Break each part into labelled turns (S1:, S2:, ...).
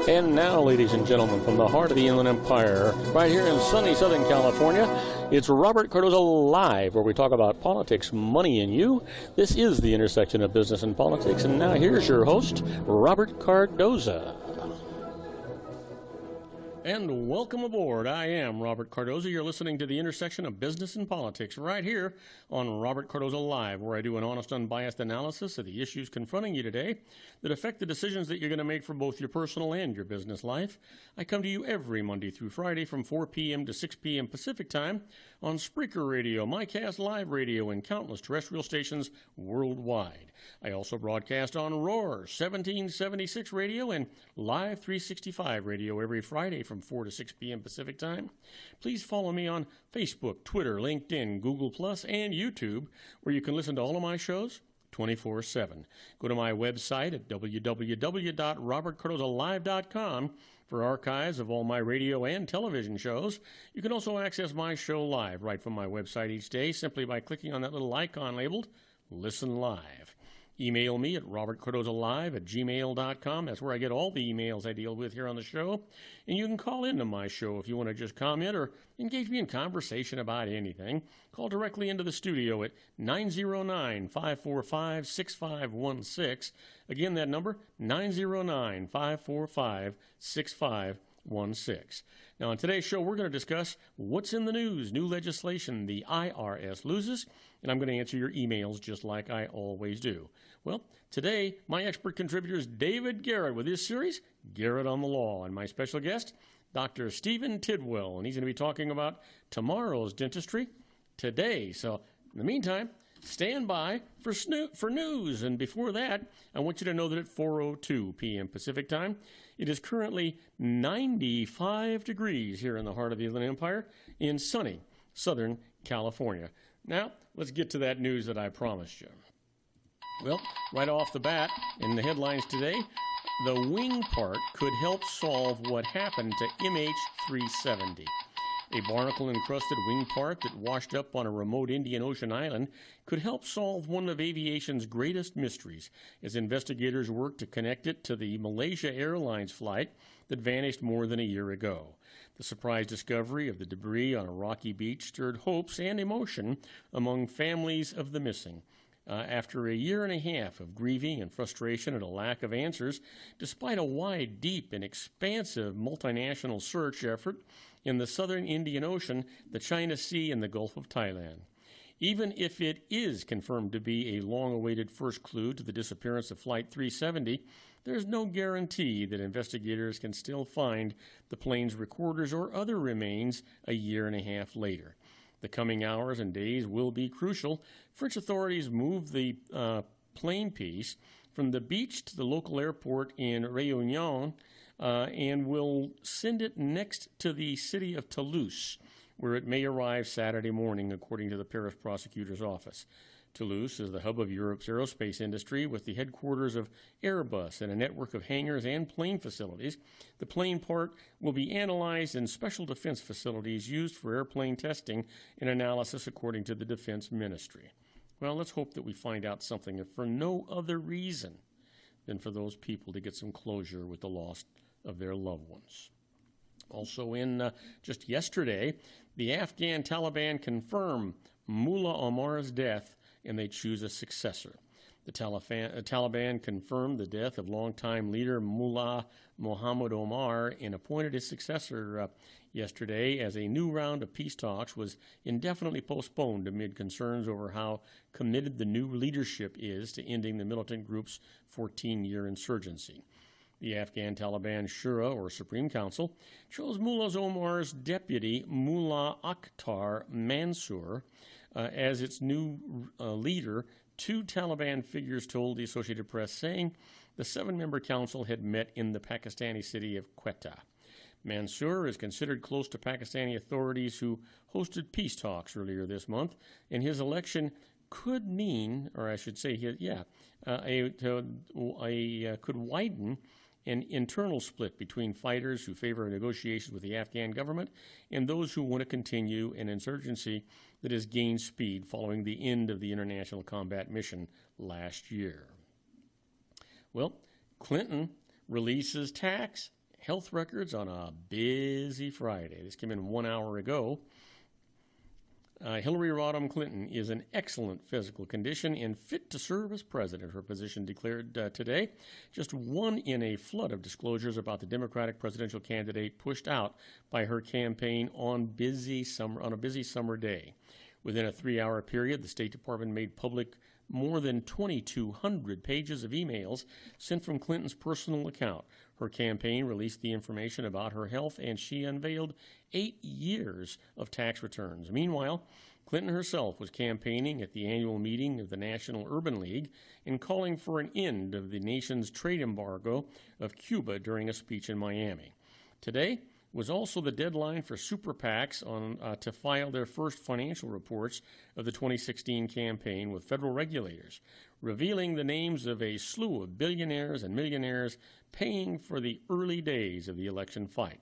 S1: And now, ladies and gentlemen, from the heart of the Inland Empire, right here in sunny Southern California, it's Robert Cardoza Live, where we talk about politics, money, and you. This is the intersection of business and politics. And now here's your host, Robert Cardoza. And welcome aboard. I am Robert Cardoza. You're listening to the intersection of business and politics right here on Robert Cardoza Live, where I do an honest, unbiased analysis of the issues confronting you today that affect the decisions that you're going to make for both your personal and your business life. I come to you every Monday through Friday from 4 p.m. to 6 p.m. Pacific Time on Spreaker Radio, MyCast Live Radio, and countless terrestrial stations worldwide. I also broadcast on Roar 1776 Radio and Live 365 Radio every Friday from 4 to 6 p.m. Pacific Time. Please follow me on Facebook, Twitter, LinkedIn, Google+, and YouTube, where you can listen to all of my shows 24/7. Go to my website at www.robertcardozalive.com for archives of all my radio and television shows. You can also access my show live right from my website each day simply by clicking on that little icon labeled Listen Live. Email me at robertcardozalive@gmail.com. That's where I get all the emails I deal with here on the show. And you can call into my show if you want to just comment or engage me in conversation about anything. Call directly into the studio at 909-545-6516. Again, that number, 909-545-6516. Now, on today's show, we're going to discuss what's in the news, new legislation the IRS loses, and I'm going to answer your emails just like I always do. Well, today, my expert contributor is David Garrett with his series, Garrett on the Law, and my special guest, Dr. Stephen Tidwell, and he's going to be talking about tomorrow's dentistry today. So, in the meantime, stand by for news. And before that, I want you to know that at 4:02 p.m. Pacific Time, it is currently 95 degrees here in the heart of the Inland Empire in sunny Southern California. Now, let's get to that news that I promised you. Well, right off the bat, in the headlines today, the wing part could help solve what happened to MH370. A barnacle-encrusted wing part that washed up on a remote Indian Ocean island could help solve one of aviation's greatest mysteries as investigators work to connect it to the Malaysia Airlines flight that vanished more than a year ago. The surprise discovery of the debris on a rocky beach stirred hopes and emotion among families of the missing. After a year and a half of grieving and frustration and a lack of answers, despite a wide, deep, and expansive multinational search effort in the southern Indian Ocean, the China Sea, and the Gulf of Thailand. Even if it is confirmed to be a long-awaited first clue to the disappearance of Flight 370, there's no guarantee that investigators can still find the plane's recorders or other remains a year and a half later. The coming hours and days will be crucial. French authorities moved the plane piece from the beach to the local airport in Réunion and will send it next to the city of Toulouse, where it may arrive Saturday morning, according to the Paris prosecutor's office. Toulouse is the hub of Europe's aerospace industry with the headquarters of Airbus and a network of hangars and plane facilities. The plane part will be analyzed in special defense facilities used for airplane testing and analysis, according to the Defense Ministry. Well, let's hope that we find out something, if for no other reason than for those people to get some closure with the loss of their loved ones. Also in just yesterday, the Afghan Taliban confirmed Mullah Omar's death, and they choose a successor. The Taliban confirmed the death of longtime leader Mullah Muhammad Omar and appointed his successor yesterday, as a new round of peace talks was indefinitely postponed amid concerns over how committed the new leadership is to ending the militant group's 14-year insurgency. The Afghan Taliban Shura, or Supreme Council, chose Mullah Omar's deputy, Mullah Akhtar Mansour, as its new leader. Two Taliban figures told the Associated Press, saying the 7-member council had met in the Pakistani city of Quetta. Mansour is considered close to Pakistani authorities who hosted peace talks earlier this month, and his election could mean, or I should say, could widen an internal split between fighters who favor negotiations with the Afghan government and those who want to continue an insurgency that has gained speed following the end of the international combat mission last year. Well, Clinton releases tax health records on a busy Friday. This came in 1 hour ago. Hillary Rodham Clinton is in excellent physical condition and fit to serve as president, her position declared today. Just one in a flood of disclosures about the Democratic presidential candidate pushed out by her campaign on a busy summer day. Within a 3-hour period, the State Department made public more than 2,200 pages of emails sent from Clinton's personal account. Her campaign released the information about her health, and she unveiled 8 years of tax returns. Meanwhile, Clinton herself was campaigning at the annual meeting of the National Urban League and calling for an end of the nation's trade embargo of Cuba during a speech in Miami. Today was also the deadline for super PACs to file their first financial reports of the 2016 campaign with federal regulators, revealing the names of a slew of billionaires and millionaires paying for the early days of the election fight.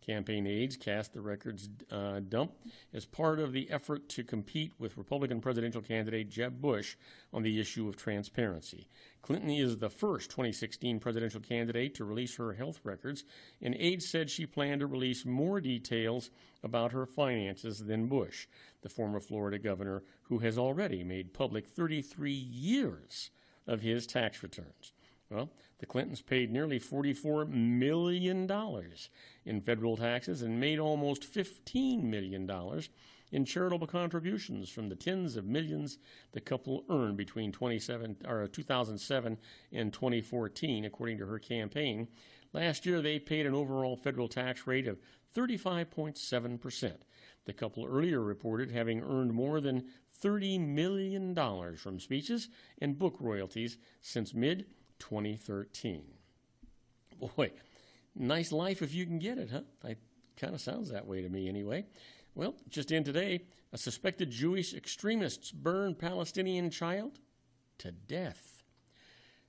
S1: Campaign aides cast the records dump as part of the effort to compete with Republican presidential candidate Jeb Bush on the issue of transparency. Clinton is the first 2016 presidential candidate to release her health records, and aides said she planned to release more details about her finances than Bush, the former Florida governor, who has already made public 33 years of his tax returns. Well, the Clintons paid nearly $44 million in federal taxes and made almost $15 million in charitable contributions from the tens of millions the couple earned between 2007 and 2014, according to her campaign. Last year, they paid an overall federal tax rate of 35.7%. The couple earlier reported having earned more than $30 million from speeches and book royalties since mid-2013. Boy, nice life if you can get it, huh? It kind of sounds that way to me anyway. Well, just in today, a suspected Jewish extremists burned Palestinian child to death.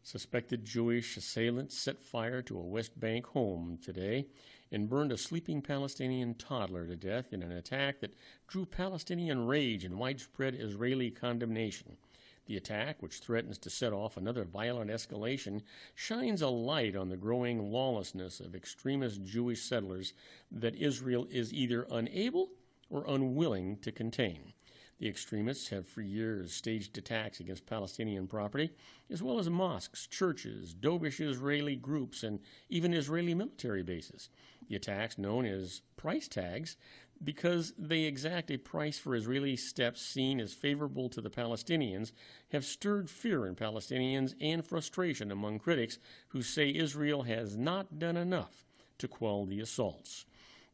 S1: Suspected Jewish assailants set fire to a West Bank home today and burned a sleeping Palestinian toddler to death in an attack that drew Palestinian rage and widespread Israeli condemnation. The attack, which threatens to set off another violent escalation, shines a light on the growing lawlessness of extremist Jewish settlers that Israel is either unable or unwilling to contain. The extremists have for years staged attacks against Palestinian property, as well as mosques, churches, dovish Israeli groups, and even Israeli military bases. The attacks, known as price tags, because they exact a price for Israeli steps seen as favorable to the Palestinians, have stirred fear in Palestinians and frustration among critics who say Israel has not done enough to quell the assaults.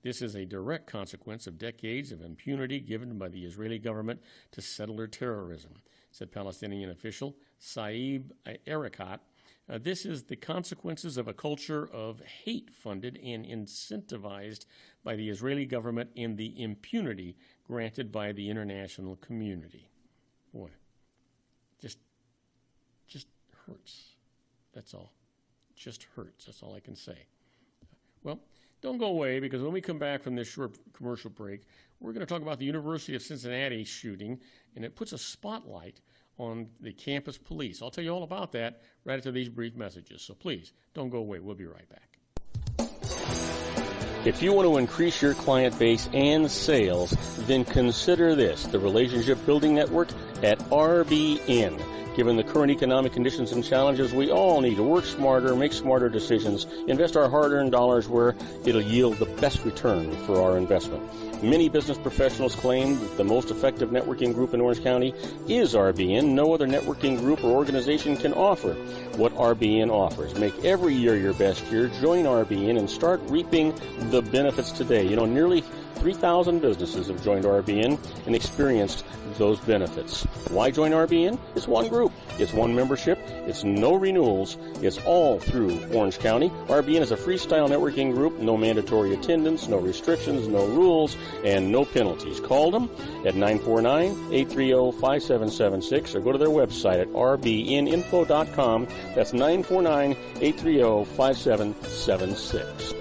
S1: This is a direct consequence of decades of impunity given by the Israeli government to settler terrorism, said Palestinian official Saeb Erekat. This is the consequences of a culture of hate funded and incentivized by the Israeli government and the impunity granted by the international community. Boy, just hurts. That's all. Just hurts. That's all I can say. Well, don't go away, because when we come back from this short commercial break, we're going to talk about the University of Cincinnati shooting, and it puts a spotlight on the campus police. I'll tell you all about that right after these brief messages. So please, don't go away. We'll be right back. If you want to increase your client base and sales, then consider this, the Relationship Building Network at RBN. Given the current economic conditions and challenges, we all need to work smarter, make smarter decisions, invest our hard-earned dollars where it'll yield the best return for our investment. Many business professionals claim that the most effective networking group in Orange County is RBN. No other networking group or organization can offer what RBN offers. Make every year your best year. Join RBN and start reaping the benefits today. You know, nearly 3,000 businesses have joined RBN and experienced those benefits. Why join RBN? It's one group. It's one membership. It's no renewals. It's all through Orange County. RBN is a freestyle networking group. No mandatory attendance, no restrictions, no rules, and no penalties. Call them at 949-830-5776 or go to their website at rbninfo.com. That's 949-830-5776.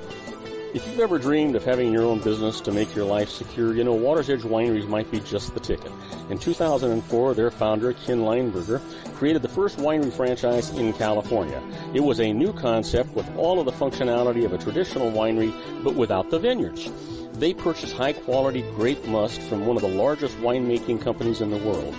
S1: If you've ever dreamed of having your own business to make your life secure, you know Water's Edge Wineries might be just the ticket. In 2004, their founder, Ken Lineberger, created the first winery franchise in California. It was a new concept with all of the functionality of a traditional winery, but without the vineyards. They purchase high-quality grape must from one of the largest winemaking companies in the world.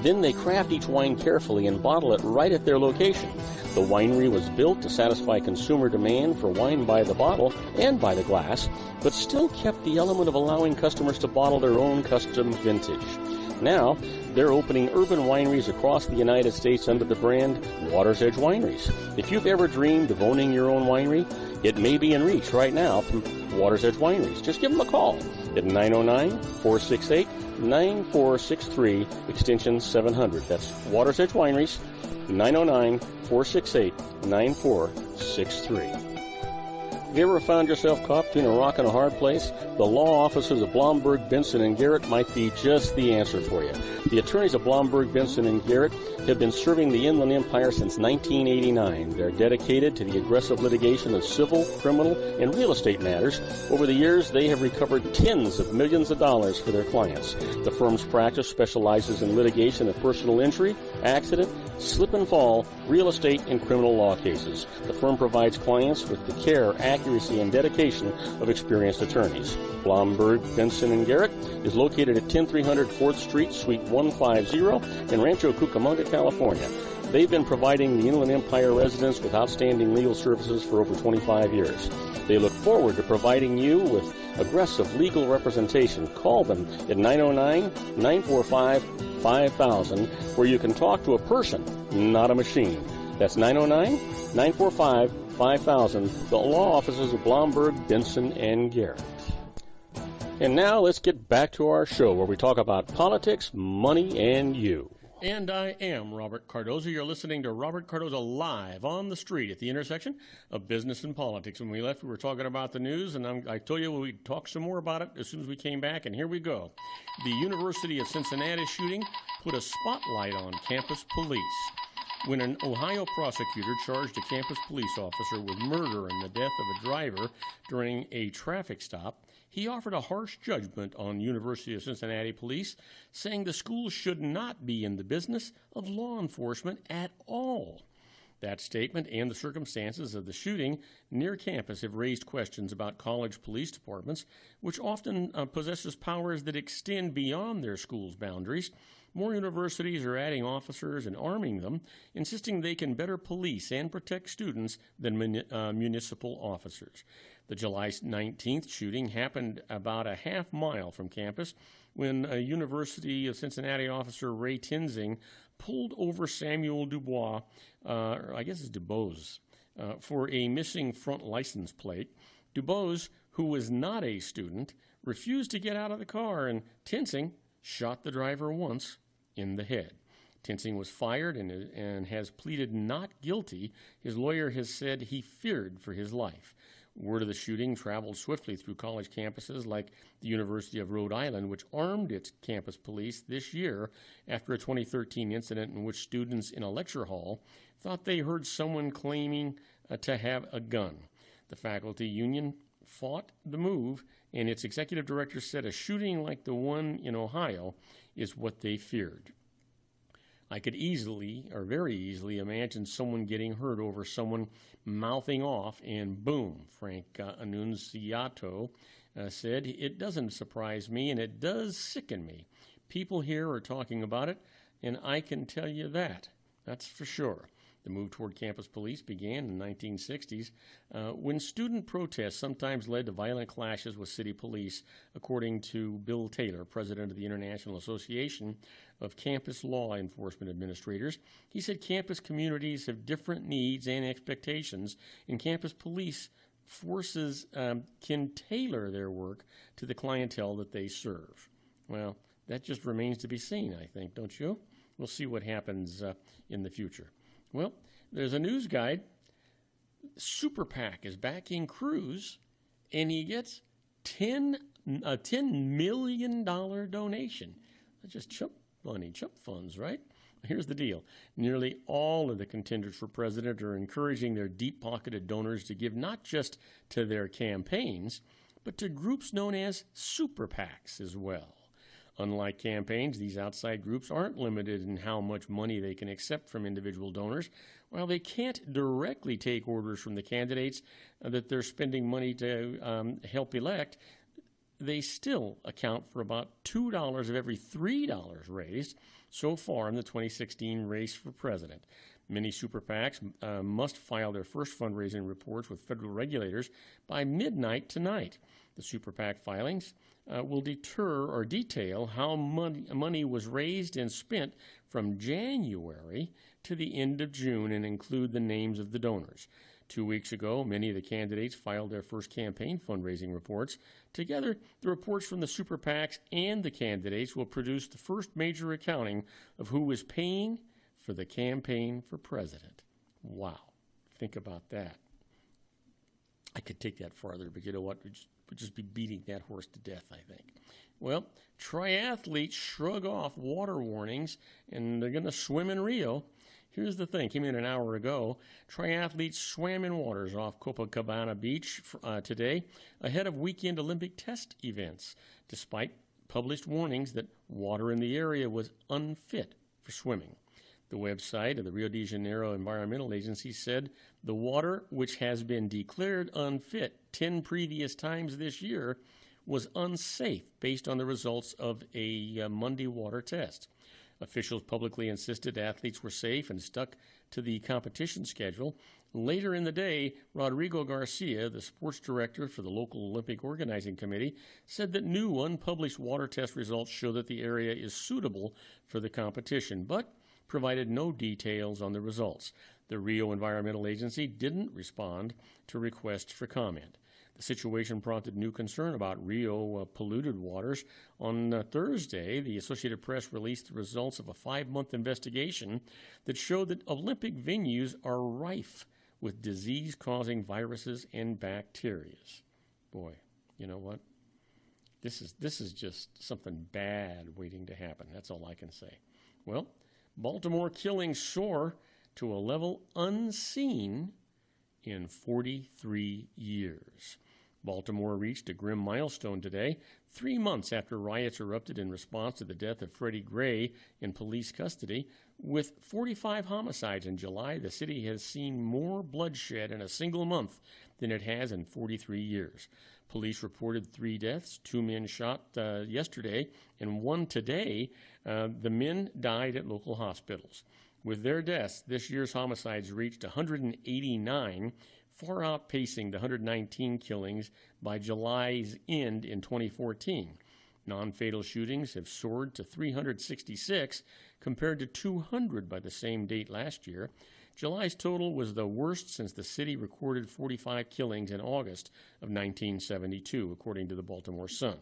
S1: Then they craft each wine carefully and bottle it right at their location. The winery was built to satisfy consumer demand for wine by the bottle and by the glass, but still kept the element of allowing customers to bottle their own custom vintage. Now, they're opening urban wineries across the United States under the brand Water's Edge Wineries. If you've ever dreamed of owning your own winery, it may be in reach right now from Water's Edge Wineries. Just give them a call at 909-468-9463, extension 700. That's Water's Edge Wineries, 909-468-9463. Have you ever found yourself caught between a rock and a hard place? The law offices of Blomberg, Benson, and Garrett might be just the answer for you. The attorneys of Blomberg, Benson, and Garrett have been serving the Inland Empire since 1989. They're dedicated to the aggressive litigation of civil, criminal, and real estate matters. Over the years, they have recovered tens of millions of dollars for their clients. The firm's practice specializes in litigation of personal injury, accident, slip and fall, real estate, and criminal law cases. The firm provides clients with the care, accuracy, and dedication of experienced attorneys. Blomberg, Benson, and Garrett is located at 10300 4th Street, Suite 150 in Rancho Cucamonga, California. They've been providing the Inland Empire residents with outstanding legal services for over 25 years. They look forward to providing you with aggressive legal representation. Call them at 909-945-5000, where you can talk to a person, not a machine. That's 909-945-5000, the law offices of Blomberg, Benson, and Garrett. And now let's get back to our show where we talk about politics, money, and you. And I am Robert Cardoza. You're listening to Robert Cardoza live on the street at the intersection of business and politics. When we left, we were talking about the news, and I told you we'd talk some more about it as soon as we came back, and here we go. The University of Cincinnati shooting put a spotlight on campus police. When an Ohio prosecutor charged a campus police officer with murder and the death of a driver during a traffic stop, he offered a harsh judgment on University of Cincinnati police, saying the school should not be in the business of law enforcement at all. That statement and the circumstances of the shooting near campus have raised questions about college police departments, which often possesses powers that extend beyond their school's boundaries. More universities are adding officers and arming them, insisting they can better police and protect students than municipal officers. The July 19th shooting happened about a half mile from campus when a University of Cincinnati officer, Ray Tenzing, pulled over Samuel Dubois, or I guess it's Dubose, for a missing front license plate. Dubose, who was not a student, refused to get out of the car, and Tenzing shot the driver once in the head. Tenzing was fired and has pleaded not guilty. His lawyer has said he feared for his life. Word of the shooting traveled swiftly through college campuses like the University of Rhode Island, which armed its campus police this year after a 2013 incident in which students in a lecture hall thought they heard someone claiming to have a gun. The faculty union fought the move, and its executive director said a shooting like the one in Ohio is what they feared. I could easily, or very easily, imagine someone getting hurt over someone mouthing off, and boom, Frank Annunziato said, "It doesn't surprise me, and it does sicken me. People here are talking about it, and I can tell you that. That's for sure." The move toward campus police began in the 1960s when student protests sometimes led to violent clashes with city police, according to Bill Taylor, president of the International Association of Campus Law Enforcement Administrators. He said campus communities have different needs and expectations, and campus police forces can tailor their work to the clientele that they serve. Well, that just remains to be seen, I think, don't you? We'll see what happens in the future. Well, there's a news guide. Super PAC is backing Cruz, and he gets a $10 million donation. Just money, chump funds, right? Here's the deal. Nearly all of the contenders for president are encouraging their deep-pocketed donors to give not just to their campaigns, but to groups known as super PACs as well. Unlike campaigns, these outside groups aren't limited in how much money they can accept from individual donors. While they can't directly take orders from the candidates that they're spending money to help elect, they still account for about $2 of every $3 raised so far in the 2016 race for president. Many super PACs must file their first fundraising reports with federal regulators by midnight tonight. The super PAC filings will detail how money was raised and spent from January to the end of June and include the names of the donors. 2 weeks ago, many of the candidates filed their first campaign fundraising reports. Together, the reports from the super PACs and the candidates will produce the first major accounting of who was paying for the campaign for president. Wow. Think about that. I could take that farther, but you know what? We'd just be beating that horse to death, I think. Well, triathletes shrug off water warnings, and they're going to swim in Rio. Here's the thing. Came in an hour ago. Triathletes swam in waters off Copacabana Beach today ahead of weekend Olympic test events, despite published warnings that water in the area was unfit for swimming. The website of the Rio de Janeiro Environmental Agency said the water, which has been declared unfit 10 previous times this year, was unsafe based on the results of a Monday water test. Officials publicly insisted athletes were safe and stuck to the competition schedule. Later in the day, Rodrigo Garcia, the sports director for the local Olympic Organizing Committee, said that new unpublished water test results show that the area is suitable for the competition, but provided no details on the results. The Rio Environmental Agency didn't respond to requests for comment. The situation prompted new concern about Rio polluted waters. On Thursday, the Associated Press released the results of a 5-month investigation that showed that Olympic venues are rife with disease-causing viruses and bacteria. Boy, you know what? This is just something bad waiting to happen. That's all I can say. Well, Baltimore killings soar to a level unseen in 43 years. Baltimore reached a grim milestone today, 3 months after riots erupted in response to the death of Freddie Gray in police custody. With 45 homicides in July, the city has seen more bloodshed in a single month than it has in 43 years. Police reported 3 deaths, 2 men shot yesterday and 1 today. The men died at local hospitals. With their deaths, this year's homicides reached 189, far outpacing the 119 killings by July's end in 2014. Non-fatal shootings have soared to 366 compared to 200 by the same date last year. July's total was the worst since the city recorded 45 killings in August of 1972, according to the Baltimore Sun.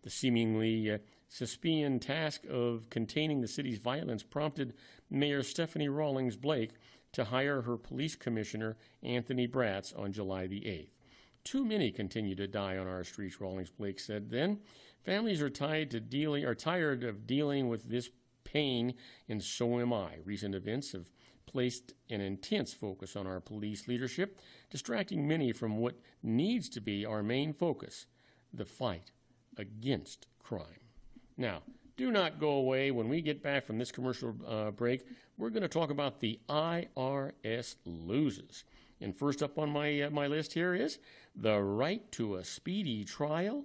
S1: The seemingly Sisyphean task of containing the city's violence prompted Mayor Stephanie Rawlings Blake to hire her police commissioner, Anthony Bratz, on July the 8th. Too many continue to die on our streets, Rawlings Blake said then. Families are tired of dealing with this pain, and so am I. Recent events have placed an intense focus on our police leadership, distracting many from what needs to be our main focus, the fight against crime. Now, do not go away. When we get back from this commercial break, we're going to talk about the IRS loses. And first up on my list here is the right to a speedy trial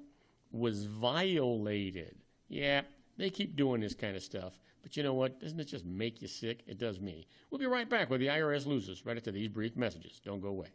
S1: was violated. Yeah, they keep doing this kind of stuff. But you know what? Doesn't it just make you sick? It does me. We'll be right back with the IRS loses right after these brief messages. Don't go away.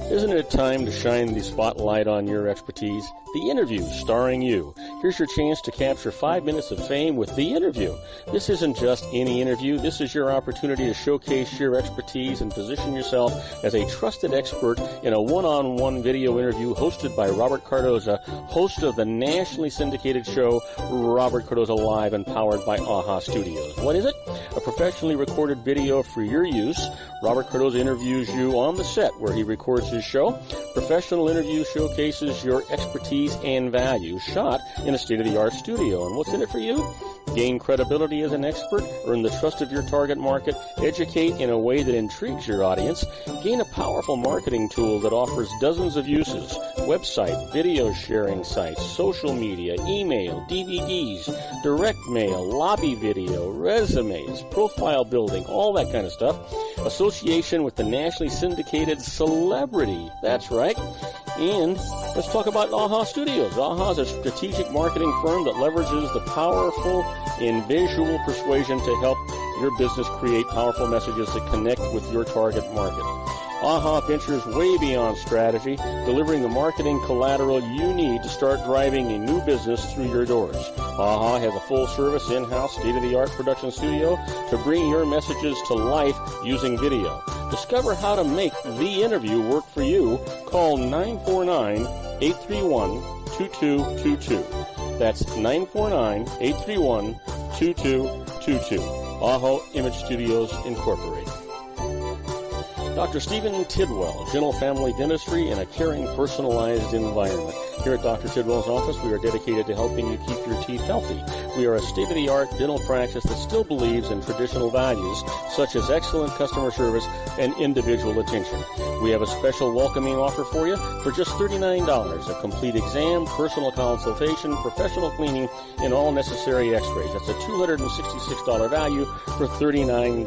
S1: Isn't it time to shine the spotlight on your expertise? The Interview, starring you. Here's your chance to capture 5 minutes of fame with The Interview. This isn't just any interview. This is your opportunity to showcase your expertise and position yourself as a trusted expert in a one-on-one video interview hosted by Robert Cardoza, host of the nationally syndicated show Robert Cardoza Live and powered by AHA Studios. What is it? A professionally recorded video for your use. Robert Cardoza interviews you on the set where he records his show. Professional interview showcases your expertise and value, shot in a state-of-the-art studio. And what's in it for you? Gain credibility as an expert, earn the trust of your target market, educate in a way that intrigues your audience, gain a powerful marketing tool that offers dozens of uses, website, video sharing sites, social media, email, DVDs, direct mail, lobby video, resumes, profile building, all that kind of stuff. Association with the nationally syndicated celebrity. That's right. And let's talk about AHA Studios. AHA is a strategic marketing firm that leverages the powerful and visual persuasion to help your business create powerful messages that connect with your target market. AHA ventures way beyond strategy, delivering the marketing collateral you need to start driving a new business through your doors. AHA has a full-service, in-house, state-of-the-art production studio to bring your messages to life using video. Discover how to make the interview work for you. Call 949-831-2222. That's 949-831-2222. AHA Image Studios Incorporated. Dr. Stephen Tidwell, Gentle Family Dentistry in a caring, personalized environment. Here at Dr. Tidwell's office, we are dedicated to helping you keep your teeth healthy. We are a state-of-the-art dental practice that still believes in traditional values, such as excellent customer service and individual attention. We have a special welcoming offer for you for just $39, a complete exam, personal consultation, professional cleaning, and all necessary x-rays. That's a $266 value for $39.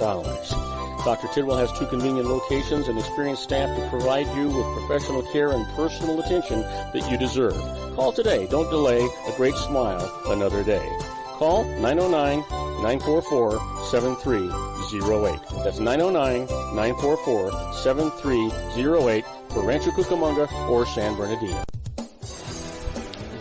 S1: Dr. Tidwell has 2 convenient locations and experienced staff to provide you with professional care and personal attention that you deserve. Call today. Don't delay. A great smile another day. Call 909-944-7308. That's 909-944-7308 for Rancho Cucamonga or San Bernardino.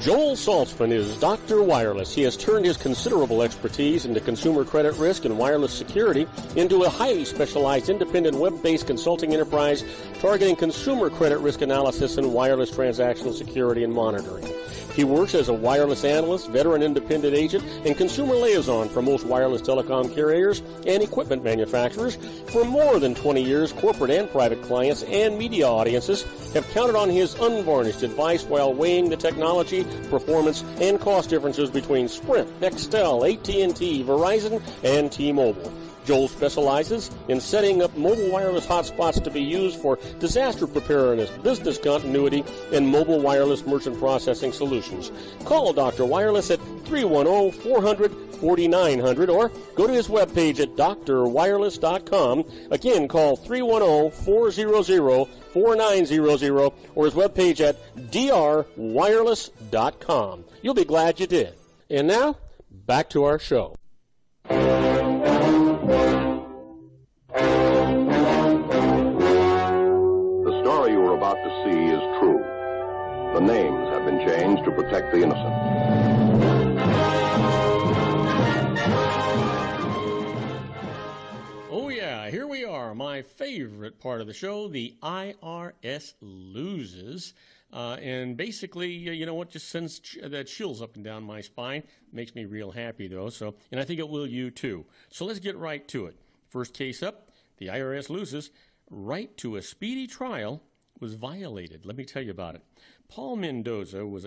S1: Joel Saltzman is Dr. Wireless. He has turned his considerable expertise into consumer credit risk and wireless security into a highly specialized independent web-based consulting enterprise targeting consumer credit risk analysis and wireless transactional security and monitoring. He works as a wireless analyst, veteran independent agent, and consumer liaison for most wireless telecom carriers and equipment manufacturers. For more than 20 years, corporate and private clients and media audiences have counted on his unvarnished advice while weighing the technology, performance, and cost differences between Sprint, Nextel, AT&T, Verizon, and T-Mobile. Joel specializes in setting up mobile wireless hotspots to be used for disaster preparedness, business continuity, and mobile wireless merchant processing solutions. Call Dr. Wireless at 310-400-4900 or go to his webpage at drwireless.com. Again, call 310-400-4900 or his webpage at drwireless.com. You'll be glad you did. And now, back to our show.
S2: The story you are about to see is true. The names have been changed to protect the innocent.
S1: Oh yeah, here we are, my favorite part of the show, the IRS loses. And basically, you know what, just sends that chills up and down my spine. Makes me real happy, though, and I think it will you, too. So let's get right to it. First case up, the IRS loses. Right to a speedy trial was violated. Let me tell you about it. Paul Mendoza was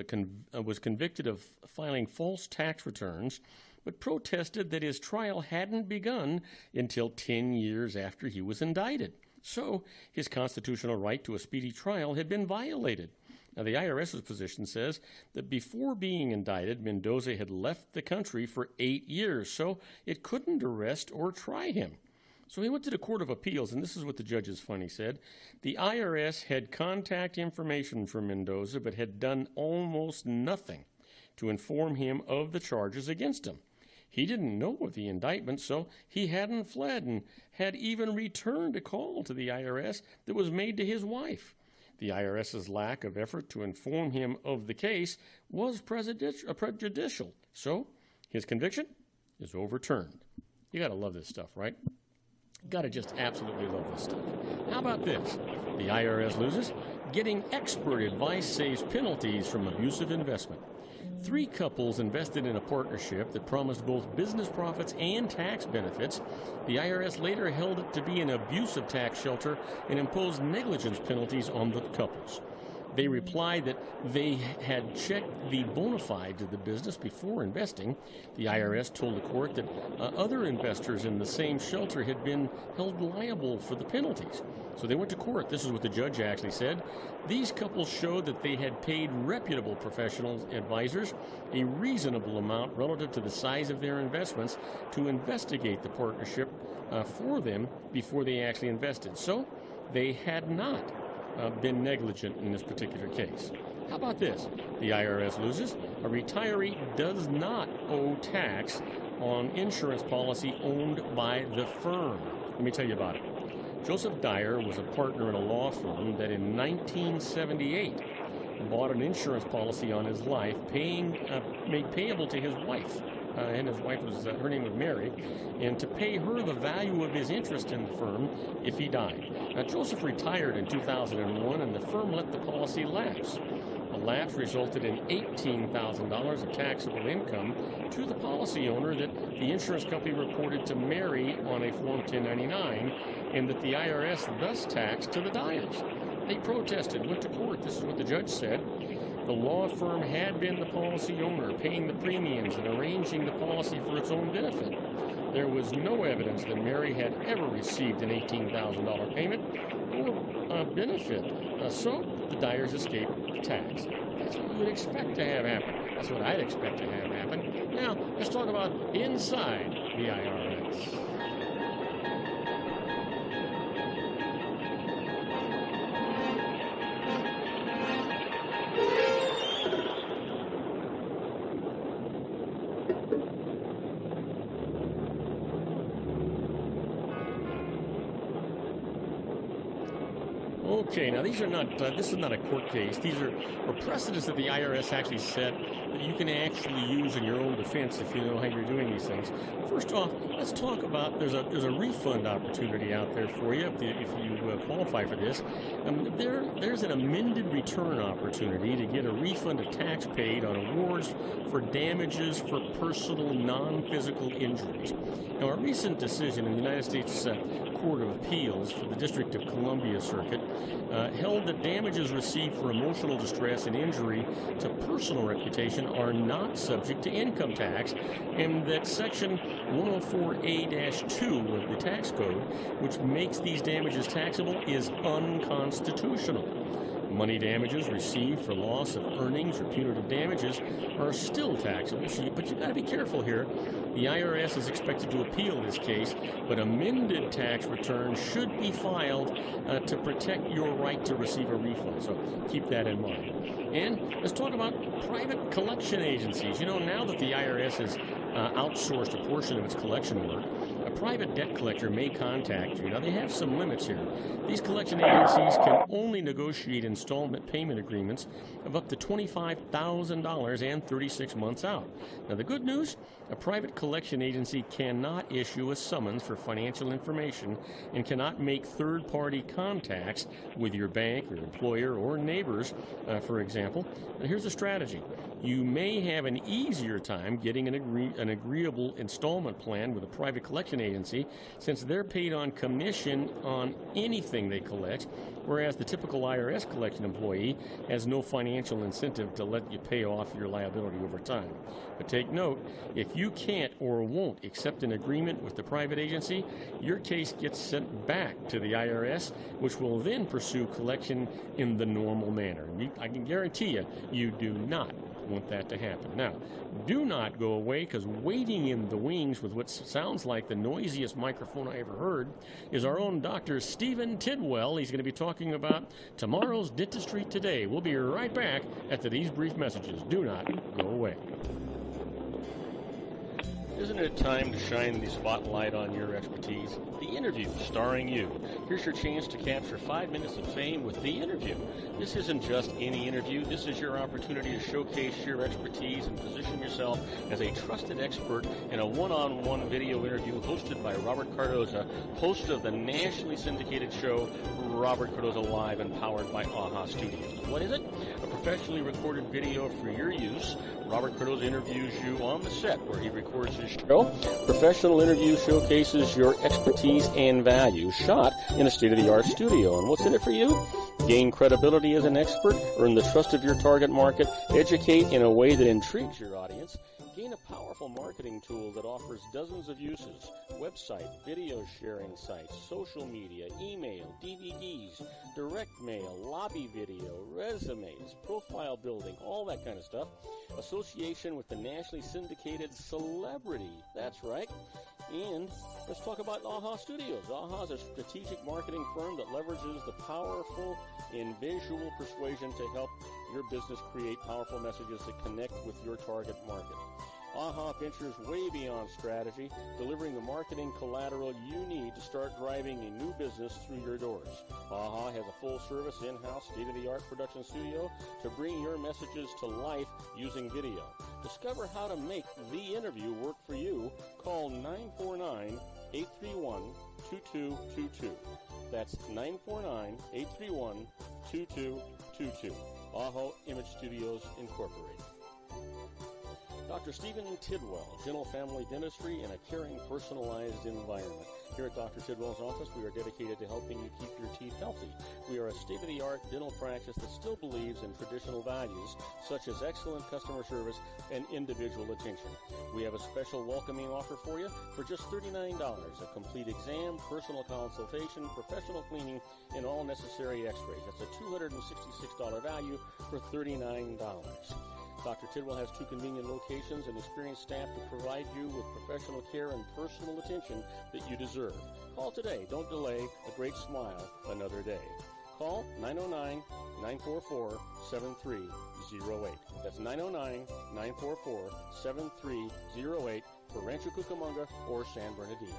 S1: convicted of filing false tax returns, but protested that his trial hadn't begun until 10 years after he was indicted. So his constitutional right to a speedy trial had been violated. Now, the IRS's position says that before being indicted, Mendoza had left the country for 8 years, so it couldn't arrest or try him. So he went to the Court of Appeals, and this is what the judge's funny said. The IRS had contact information from Mendoza, but had done almost nothing to inform him of the charges against him. He didn't know of the indictment, so he hadn't fled and had even returned a call to the IRS that was made to his wife. The IRS's lack of effort to inform him of the case was prejudicial, so his conviction is overturned. You got to love this stuff, right? Got to just absolutely love this stuff. How about this? The IRS loses. Getting expert advice saves penalties from abusive investment. Three couples invested in a partnership that promised both business profits and tax benefits. The IRS later held it to be an abusive tax shelter and imposed negligence penalties on the couples. They replied that they had checked the bona fides of the business before investing. The IRS told the court that other investors in the same shelter had been held liable for the penalties. So they went to court. This is what the judge actually said. These couples showed that they had paid reputable professional advisors a reasonable amount relative to the size of their investments to investigate the partnership for them before they actually invested. So they had not been negligent in this particular case. How about this? The IRS loses. A retiree does not owe tax on insurance policy owned by the firm. Let me tell you about it. Joseph Dyer was a partner in a law firm that in 1978 bought an insurance policy on his life, made payable to his wife. And his wife was, her name was Mary, and to pay her the value of his interest in the firm if he died. Now, Joseph retired in 2001, and the firm let the policy lapse. The lapse resulted in $18,000 of taxable income to the policy owner that the insurance company reported to Mary on a Form 1099, and that the IRS thus taxed to the Dyers. They protested, went to court. This is what the judge said. The law firm had been the policy owner, paying the premiums and arranging the policy for its own benefit. There was no evidence that Mary had ever received an $18,000 payment or benefit. So the Dyers escaped tax. That's what you would expect to have happen. That's what I'd expect to have happen. Now, let's talk about inside the IRS. Okay, now these are not, this is not a court case. These are precedents that the IRS actually set that you can actually use in your own defense if you know how you're doing these things. First off, let's talk about, there's a refund opportunity out there for you if you qualify for this. There's an amended return opportunity to get a refund of tax paid on awards for damages for personal non-physical injuries. Now, a recent decision in the United States Court of Appeals for the District of Columbia Circuit held that damages received for emotional distress and injury to personal reputation are not subject to income tax, and that Section 104A-2 of the tax code, which makes these damages taxable, is unconstitutional. Money damages received for loss of earnings or punitive damages are still taxable, but you've got to be careful here. The IRS is expected to appeal this case, but amended tax returns should be filed to protect your right to receive a refund. So keep that in mind. And let's talk about private collection agencies. You know, now that the IRS has outsourced a portion of its collection work, a private debt collector may contact you. Now, they have some limits here. These collection agencies can only negotiate installment payment agreements of up to $25,000 and 36 months out. Now, the good news, a private collection agency cannot issue a summons for financial information and cannot make third-party contacts with your bank or employer or neighbors, for example. Now, here's the strategy. You may have an easier time getting an agreeable installment plan with a private collection agency, since they're paid on commission on anything they collect, whereas the typical IRS collection employee has no financial incentive to let you pay off your liability over time. But take note, if you can't or won't accept an agreement with the private agency, your case gets sent back to the IRS, which will then pursue collection in the normal manner. I can guarantee you, you do not want that to happen. Now, do not go away, because waiting in the wings with what sounds like the noisiest microphone I ever heard is our own Dr. Stephen Tidwell. He's going to be talking about tomorrow's Dentistry Today. We'll be right back after these brief messages. Do not go away. Isn't it time to shine the spotlight on your expertise? The Interview, starring you. Here's your chance to capture 5 minutes of fame with The Interview. This isn't just any interview. This is your opportunity to showcase your expertise and position yourself as a trusted expert in a one-on-one video interview hosted by Robert Cardoza, host of the nationally syndicated show Robert Cardoza Live and powered by AHA Studios. What is it? A professionally recorded video for your use. Robert Cardoza interviews you on the set where he records his show. Professional interview showcases your expertise and value, shot in a state-of-the-art studio. And what's in it for you? Gain credibility as an expert, earn the trust of your target market, educate in a way that intrigues your audience, gain a powerful marketing tool that offers dozens of uses: website, video sharing sites, social media, email, DVDs, direct mail, lobby video, resumes, profile building, all that kind of stuff. Association with the nationally syndicated celebrity. That's right. And let's talk about AHA Studios. AHA is a strategic marketing firm that leverages the powerful and visual persuasion to help your business create powerful messages that connect with your target market. AHA ventures way beyond strategy, delivering the marketing collateral you need to start driving a new business through your doors. AHA has a full-service, in-house, state-of-the-art production studio to bring your messages to life using video. Discover how to make The Interview work for you. Call 949-831-2222. That's 949-831-2222. AHA Image Studios, Incorporated. Dr. Stephen Tidwell, Dental Family Dentistry in a caring, personalized environment. Here at Dr. Tidwell's office, we are dedicated to helping you keep your teeth healthy. We are a state-of-the-art dental practice that still believes in traditional values, such as excellent customer service and individual attention. We have a special welcoming offer for you for just $39, a complete exam, personal consultation, professional cleaning, and all necessary x-rays. That's a $266 value for $39. Dr. Tidwell has 2 convenient locations and experienced staff to provide you with professional care and personal attention that you deserve. Call today. Don't delay. A great smile another day. Call 909-944-7308. That's 909-944-7308 for Rancho Cucamonga or San Bernardino.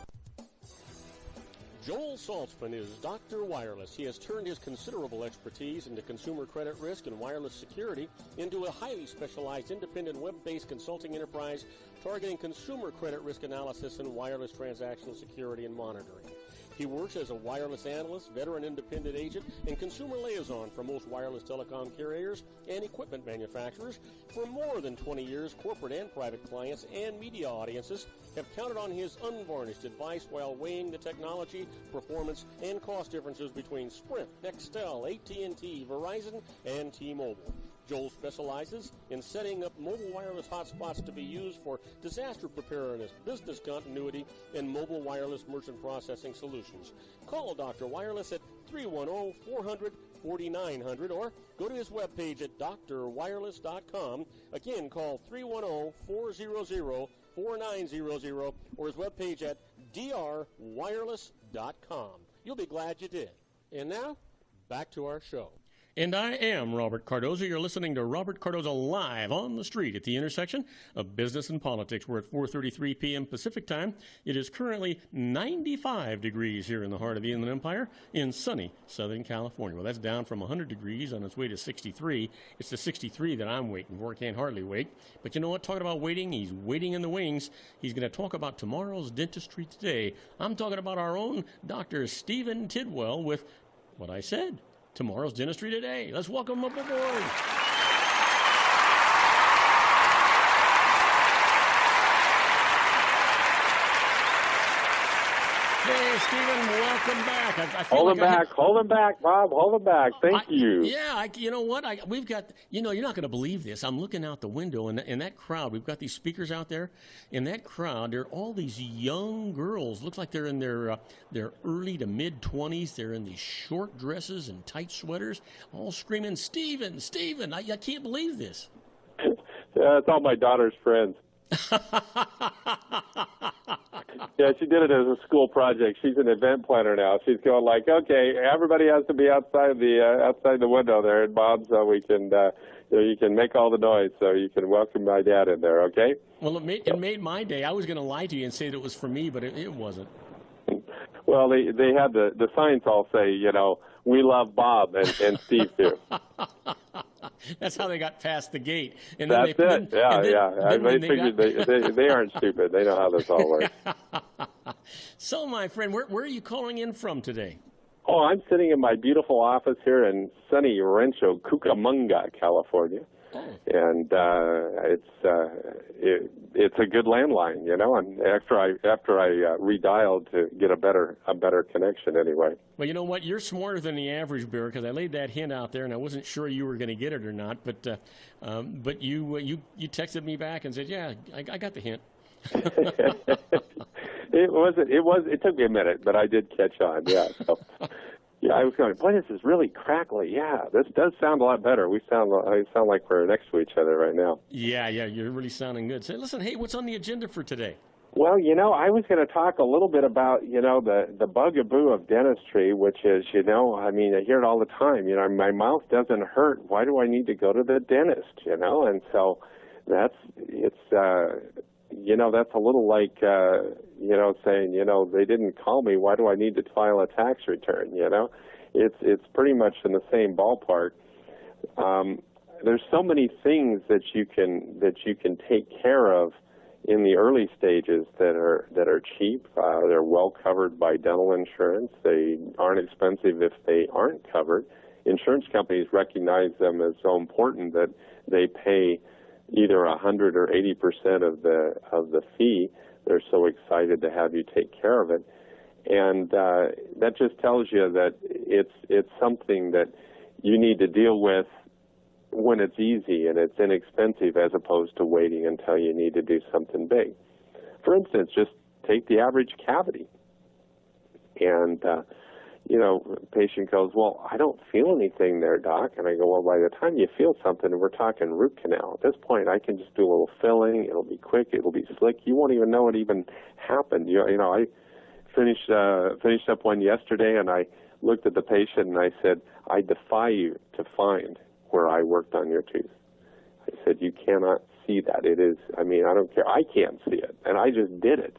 S1: Joel Saltzman is Dr. Wireless. He has turned his considerable expertise into consumer credit risk and wireless security into a highly specialized independent web-based consulting enterprise targeting consumer credit risk analysis and wireless transactional security and monitoring. He works as a wireless analyst, veteran independent agent, and consumer liaison for most wireless telecom carriers and equipment manufacturers. For more than 20 years, corporate and private clients and media audiences have counted on his unvarnished advice while weighing the technology, performance, and cost differences between Sprint, Nextel, AT&T, Verizon, and T-Mobile. Joel specializes in setting up mobile wireless hotspots to be used for disaster preparedness, business continuity, and mobile wireless merchant processing solutions. Call Dr. Wireless at 310-400-4900 or go to his webpage at drwireless.com. Again, call 310-400-4900 or his webpage at drwireless.com. You'll be glad you did. And now, back to our show. And I am Robert Cardoza. You're listening to Robert Cardoza Live on the street at the intersection of business and politics. We're at 4:33 p.m. Pacific time. It is currently 95 degrees here in the heart of the Inland Empire in sunny Southern California. Well, that's down from 100 degrees on its way to 63. It's the 63 that I'm waiting for. I can't hardly wait. But you know what? Talking about waiting, he's waiting in the wings. He's going to talk about tomorrow's dentistry today. I'm talking about our own Dr. Stephen Tidwell with what I said. Tomorrow's Dentistry Today. Let's welcome him aboard. Hey, Stephen, welcome back.
S3: Hold him back, Bob. Hold him back. Thank you.
S1: Yeah, you know what? We've got, you're not going to believe this. I'm looking out the window, and in that crowd, we've got these speakers out there. In that crowd, there are all these young girls. Looks like they're in their early to mid-20s. They're in these short dresses and tight sweaters, all screaming, Stephen, Stephen. I can't believe this.
S3: It's all my daughter's friends. Yeah, she did it as a school project. She's an event planner now. She's going like, okay, everybody has to be outside the window there at Bob, so we can, so you can make all the noise so you can welcome my dad in there, okay?
S1: Well, it made my day. I was going to lie to you and say that it was for me, but it wasn't.
S3: Well, they had the signs all say, you know, we love Bob and Steve too.
S1: That's how they got past the gate. And
S3: That's
S1: then
S3: it. They figured they aren't stupid. They know how this all works.
S1: So, my friend, where are you calling in from today?
S3: Oh, I'm sitting in my beautiful office here in sunny Rancho Cucamonga, California.
S1: Oh.
S3: And it's a good landline, you know. And after I redialed to get a better connection, anyway.
S1: Well, you know what? You're smarter than the average bear, because I laid that hint out there, and I wasn't sure you were going to get it or not. But you texted me back and said, "Yeah, I got the hint." It took me a minute, but I did catch on. Yeah. So. Yeah, I was going, boy, this is really crackly. Yeah, this does sound a lot better. I sound like we're next to each other right now. Yeah, you're really sounding good. So, listen, hey, what's on the agenda for today?
S3: Well, you know, I was going to talk a little bit about, you know, the bugaboo of dentistry, which is, you know, I mean, I hear it all the time. You know, my mouth doesn't hurt. Why do I need to go to the dentist? You know, and so you know, that's a little like, you know, saying, you know, they didn't call me. Why do I need to file a tax return? You know, it's pretty much in the same ballpark. There's so many things that you can take care of in the early stages that are cheap. They're well covered by dental insurance. They aren't expensive if they aren't covered. Insurance companies recognize them as so important that they pay either 100 or 80% of the fee. They're so excited to have you take care of it, and that just tells you that it's something that you need to deal with when it's easy and it's inexpensive, as opposed to waiting until you need to do something big. For instance, just take the average cavity, and you know, the patient goes, well, I don't feel anything there, doc. And I go, well, by the time you feel something, we're talking root canal. At this point, I can just do a little filling. It'll be quick. It'll be slick. You won't even know it even happened. You know, I finished up one yesterday, and I looked at the patient, and I said, I defy you to find where I worked on your tooth. I said, you cannot see that. It is, I mean, I don't care. I can't see it, and I just did it.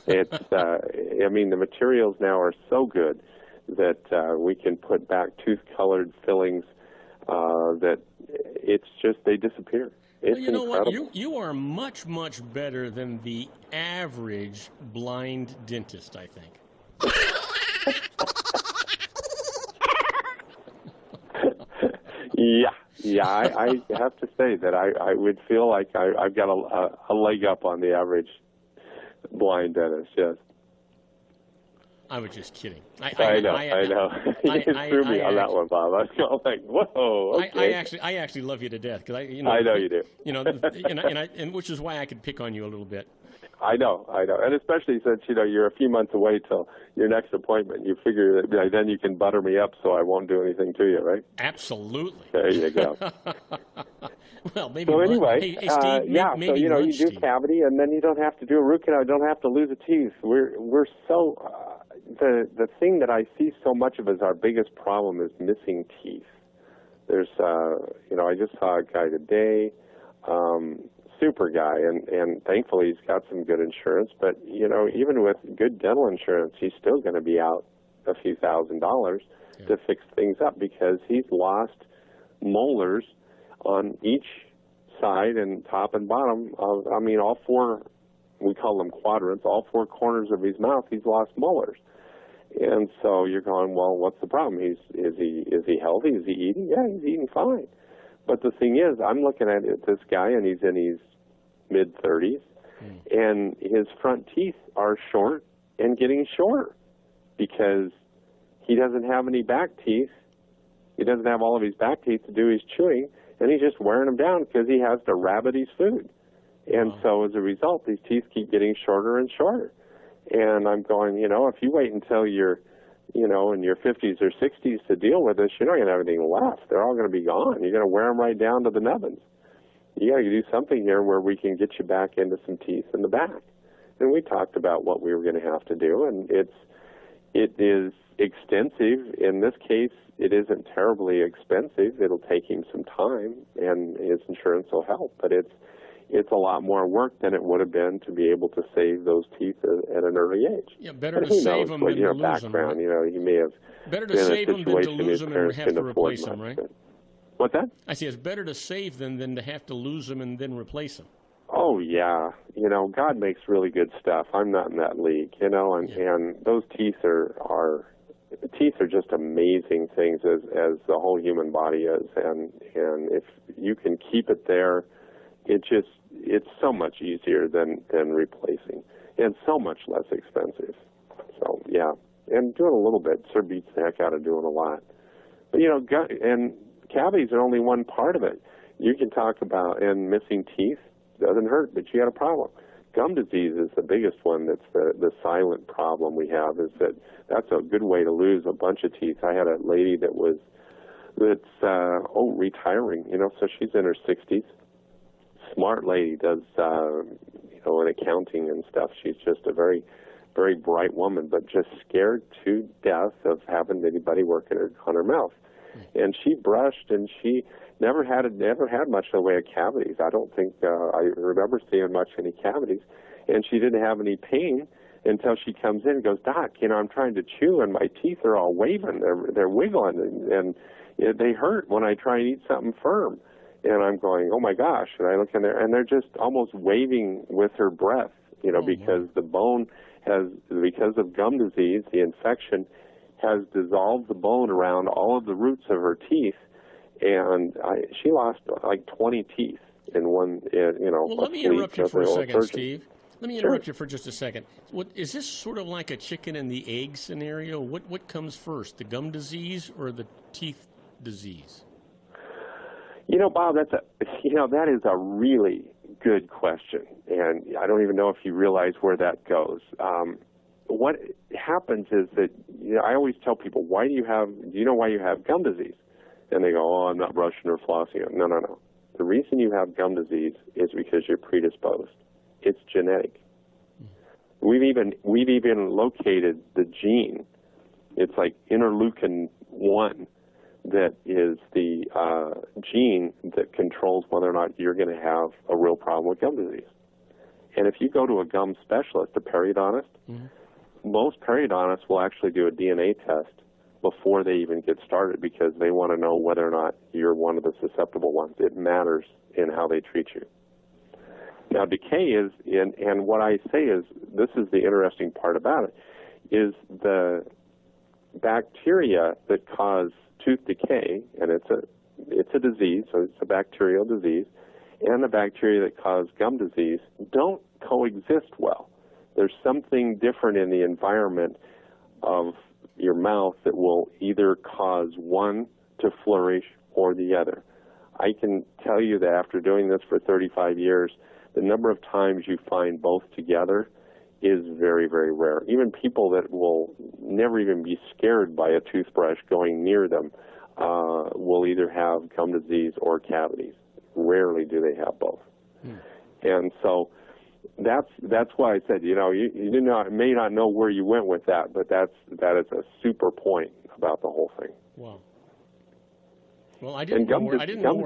S3: It's, I mean, the materials now are so good that we can put back tooth-colored fillings that it's just, they disappear. It's
S1: well, you know
S3: incredible.
S1: what? You are much, much better than the average blind dentist, I think. Yeah, I have to say that I would feel like I've got a leg up on the average blind dentist, yes. I was just kidding.
S3: I know. You threw me on that one, Bob. I was kind of like, whoa. Okay.
S1: I actually love you to death, because I
S3: know you do.
S1: You know, and which is why I could pick on you a little bit.
S3: I know, and especially since, you know, you're a few months away till your next appointment. You figure that then you can butter me up so I won't do anything to you, right?
S1: Absolutely.
S3: There you go.
S1: Well, maybe.
S3: So anyway,
S1: hey, Steve,
S3: so you know, you do
S1: Steve.
S3: cavity, and then you don't have to do a root canal. You don't have to lose a tooth. We're so the thing that I see so much of as our biggest problem is missing teeth. There's you know, I just saw a guy today. Super guy, and thankfully he's got some good insurance, but you know, even with good dental insurance, he's still going to be out a few $1,000s to fix things up, because he's lost molars on each side and top and bottom of, I mean, all four, we call them quadrants, all four corners of his mouth, he's lost molars. And so you're going, well, what's the problem? Is he healthy? Is he eating? Yeah, he's eating fine. But the thing is, I'm looking at this guy, and he's in his mid-30s, and his front teeth are short and getting shorter because he doesn't have any back teeth. He doesn't have all of his back teeth to do his chewing, and he's just wearing them down because he has to rabbit his food. And so as a result, these teeth keep getting shorter and shorter. And I'm going, you know, if you wait until you're, you know, in your 50s or 60s to deal with this, you're not going to have anything left. They're all going to be gone. You're going to wear them right down to the nubbins. You got to do something here where we can get you back into some teeth in the back. And we talked about what we were going to have to do, and It is extensive. In this case, it isn't terribly expensive. It'll take him some time, and his insurance will help. But it's a lot more work than it would have been to be able to save those teeth at an early age.
S1: Yeah, better to save them than to lose them.
S3: Background, he may have
S1: better to save them than to lose them and have to replace them, right?
S3: What's that?
S1: I see. It's better to save them than to have to lose them and then replace them.
S3: Oh yeah, God makes really good stuff. I'm not in that league, and those teeth are just amazing things as the whole human body is, and if you can keep it there, it's so much easier than replacing, and so much less expensive. So yeah, and doing a little bit sure beats the heck out of doing a lot. But and cavities are only one part of it. You can talk about, and missing teeth doesn't hurt, but you got a problem. Gum disease is the biggest one. That's the silent problem we have. That's a good way to lose a bunch of teeth. I had a lady that's retiring. So she's in her 60s. Smart lady, does in accounting and stuff. She's just a very, very bright woman, but just scared to death of having anybody working on her mouth. And she brushed, and she never had much in the way of cavities. I don't think I remember seeing much any cavities, and she didn't have any pain until she comes in and goes, "Doc, I'm trying to chew, and my teeth are all waving. They're wiggling, and they hurt when I try and eat something firm." And I'm going, "Oh my gosh!" And I look in there, and they're just almost waving with her breath, because the bone because of gum disease, the infection has dissolved the bone around all of the roots of her teeth, and she lost like 20 teeth in one.
S1: Well, let me interrupt you for a second,
S3: surgeon.
S1: Steve. Let me interrupt you for just a second. Is this sort of like a chicken and the egg scenario? What comes first, the gum disease or the teeth disease?
S3: Bob, that is a really good question, and I don't even know if you realize where that goes. What happens is that I always tell people, do you know why you have gum disease? And they go, "Oh, I'm not brushing or flossing." No. The reason you have gum disease is because you're predisposed. It's genetic. We've even located the gene. It's like interleukin-1 that is the gene that controls whether or not you're going to have a real problem with gum disease. And if you go to a gum specialist, a periodontist, most periodontists will actually do a DNA test before they even get started because they want to know whether or not you're one of the susceptible ones. It matters in how they treat you. Now, decay is, and what I say is, this is the interesting part about it, is the bacteria that cause tooth decay, and it's a disease, so it's a bacterial disease, and the bacteria that cause gum disease don't coexist well. There's something different in the environment of your mouth that will either cause one to flourish or the other. I can tell you that after doing this for 35 years, the number of times you find both together is very, very rare. Even people that will never even be scared by a toothbrush going near them will either have gum disease or cavities. Rarely do they have both. And so that's why I said, you may not know where you went with that, but that is a super point about the whole thing.
S1: Wow. Well, I didn't know where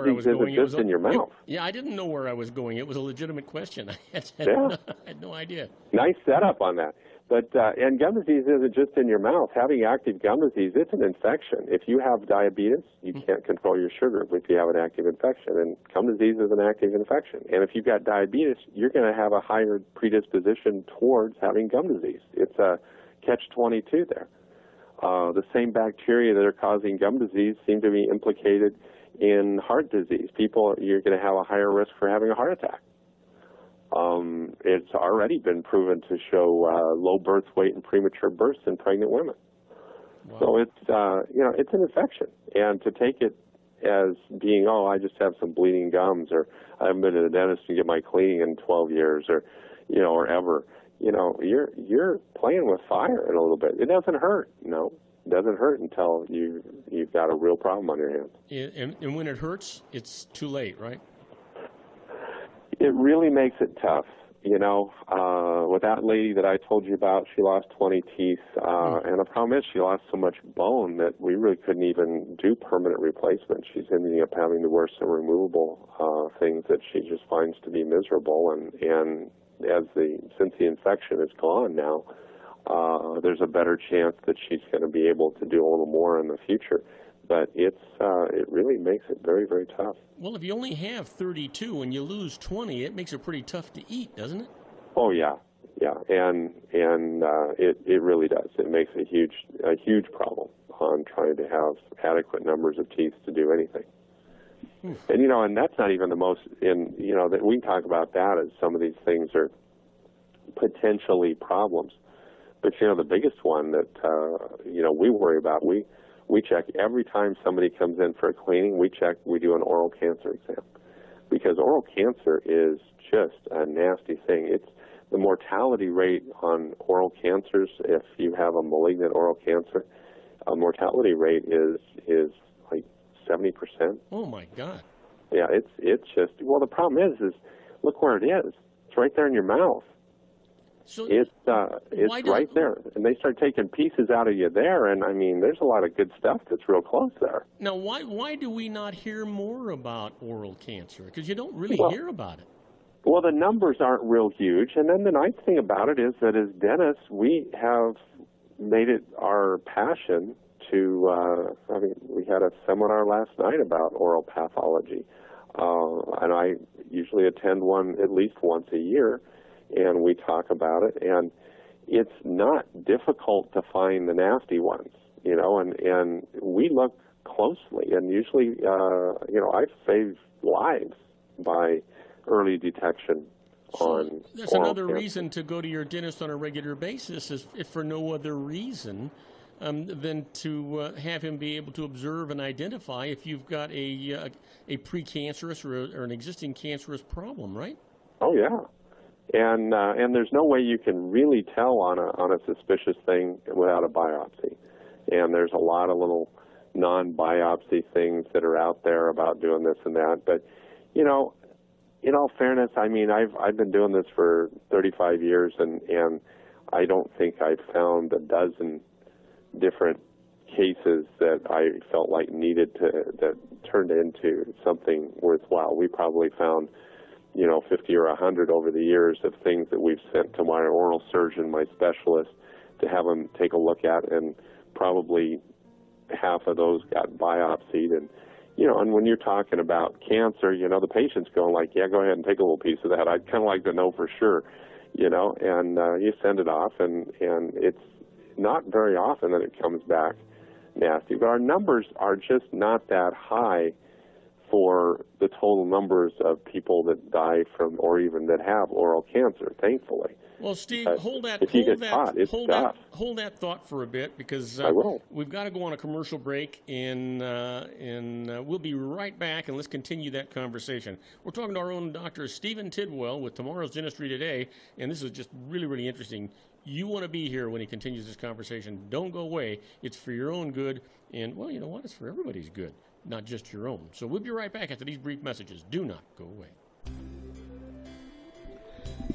S1: I was going.
S3: It was in your mouth.
S1: I didn't know where I was going. It was a legitimate question. I had no idea.
S3: Nice setup on that. But and gum disease isn't just in your mouth. Having active gum disease, it's an infection. If you have diabetes, you can't control your sugar if you have an active infection. And gum disease is an active infection. And if you've got diabetes, you're going to have a higher predisposition towards having gum disease. It's a catch-22 there. The same bacteria that are causing gum disease seem to be implicated in heart disease. You're going to have a higher risk for having a heart attack. It's already been proven to show low birth weight and premature births in pregnant women. Wow. So it's an infection, and to take it as being, I just have some bleeding gums, or I haven't been to the dentist to get my cleaning in 12 years, or ever. You're playing with fire in a little bit. It doesn't hurt. No, it doesn't hurt until you've got a real problem on your hands.
S1: And when it hurts, it's too late, right?
S3: It really makes it tough. with that lady that I told you about, she lost 20 teeth, and the problem is she lost so much bone that we really couldn't even do permanent replacement. She's ending up having to wear some removable things that she just finds to be miserable, and since the infection is gone now, there's a better chance that she's going to be able to do a little more in the future. But it really makes it very, very tough.
S1: Well, if you only have 32 and you lose 20, it makes it pretty tough to eat, doesn't it?
S3: Oh yeah, and it really does. It makes a huge problem on trying to have adequate numbers of teeth to do anything. And and that's not even the most. That we can talk about that as some of these things are potentially problems. But the biggest one that we worry about, we check every time somebody comes in for a cleaning. We do an oral cancer exam, because oral cancer is just a nasty thing. It's the mortality rate on oral cancers. If you have a malignant oral cancer, mortality rate is like 70%.
S1: Oh my God!
S3: Yeah, it's just, well, the problem is look where it is. It's right there in your mouth.
S1: So
S3: it's right there, and they start taking pieces out of you there, and I mean, there's a lot of good stuff that's real close there.
S1: Now, why do we not hear more about oral cancer? Because you don't really hear about it.
S3: Well, the numbers aren't real huge, and then the nice thing about it is that as dentists, we have made it our passion to, we had a seminar last night about oral pathology, and I usually attend one at least once a year, and we talk about it, and it's not difficult to find the nasty ones, and we look closely, and usually, I've saved lives by early detection on
S1: that's
S3: oral
S1: another
S3: cancer.
S1: reason to go to your dentist on a regular basis, is if for no other reason than to have him be able to observe and identify if you've got a precancerous or an existing cancerous problem, right?
S3: Oh yeah, and there's no way you can really tell on a suspicious thing without a biopsy, and there's a lot of little non-biopsy things that are out there about doing this and that, but in all fairness, I mean, I've been doing this for 35 years, and I don't think I've found a dozen different cases that I felt like that turned into something worthwhile. We probably found, 50 or 100 over the years of things that we've sent to my oral surgeon, my specialist, to have him take a look at, and probably half of those got biopsied. And when you're talking about cancer, the patient's going like, yeah, go ahead and take a little piece of that. I'd kind of like to know for sure, and you send it off, and it's not very often that it comes back nasty. But our numbers are just not that high for the total numbers of people that die from, or even that have oral cancer, thankfully.
S1: Well, Steve, hold that thought for a bit, because we've got to go on a commercial break, and we'll be right back, and let's continue that conversation. We're talking to our own Dr. Stephen Tidwell with Tomorrow's Dentistry Today, and this is just really, really interesting. You want to be here when he continues this conversation. Don't go away. It's for your own good, and, well, you know what? It's for everybody's good, not just your own. So we'll be right back after these brief messages. Do not go away.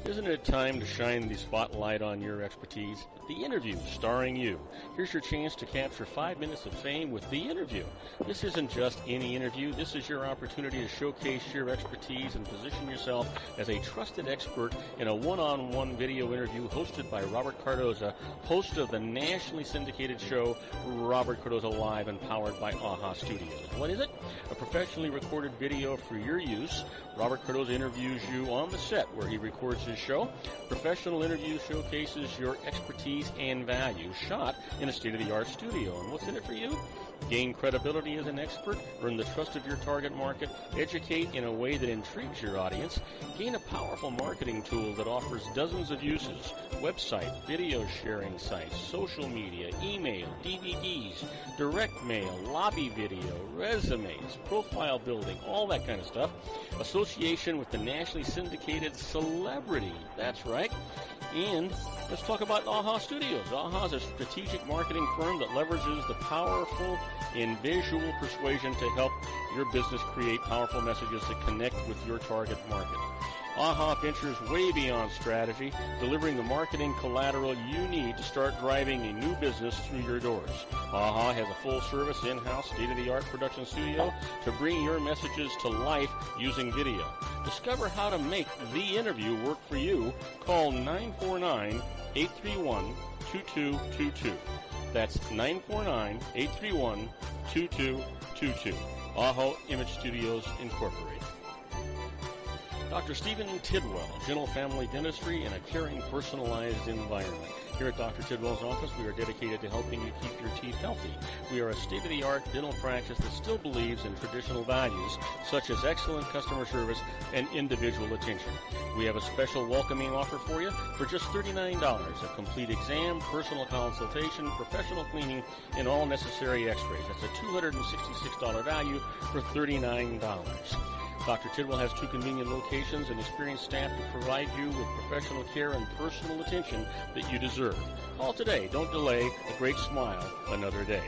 S1: Isn't it time to shine the spotlight on your expertise? The Interview, starring you. Here's your chance to capture 5 minutes of fame with The Interview. This isn't just any interview. This is your opportunity to showcase your expertise and position yourself as a trusted expert in a one-on-one video interview hosted by Robert Cardoza, host of the nationally syndicated show Robert Cardoza Live, and powered by AHA Studios. What is it? A professionally recorded video for your use. Robert Cardoza interviews you on the set where he records his show. Professional interview showcases your expertise and value, shot in a state-of-the-art studio. And what's in it for you? Gain credibility as an expert, earn the trust of your target market, educate in a way that intrigues your audience, gain a powerful marketing tool that offers dozens of uses, website, video sharing sites, social media, email, DVDs, direct mail, lobby video, resumes, profile building, all that kind of stuff. Association with the nationally syndicated celebrity. That's right. And let's talk about AHA Studios. AHA is a strategic marketing firm that leverages the powerful in visual persuasion to help your business create powerful messages that connect with your target market. AHA ventures way beyond strategy, delivering the marketing collateral you need to start driving a new business through your doors. AHA has a full-service, in-house, state-of-the-art production studio to bring your messages to life using video. Discover how to make the interview work for you. Call 949-831-2222. That's 949-831-2222. AHA Image Studios, Incorporated. Dr. Stephen Tidwell, General Family Dentistry in a caring, personalized environment. Here at Dr. Tidwell's office, we are dedicated to helping you keep your teeth healthy. We are a state-of-the-art dental practice that still believes in traditional values, such as excellent customer service and individual attention. We have a special welcoming offer for you for just $39, a complete exam, personal consultation, professional cleaning, and all necessary x-rays. That's a $266 value for $39. Dr. Tidwell has 2 convenient locations and experienced staff to provide you with professional care and personal attention that you deserve. Call today. Don't delay. A great smile another day.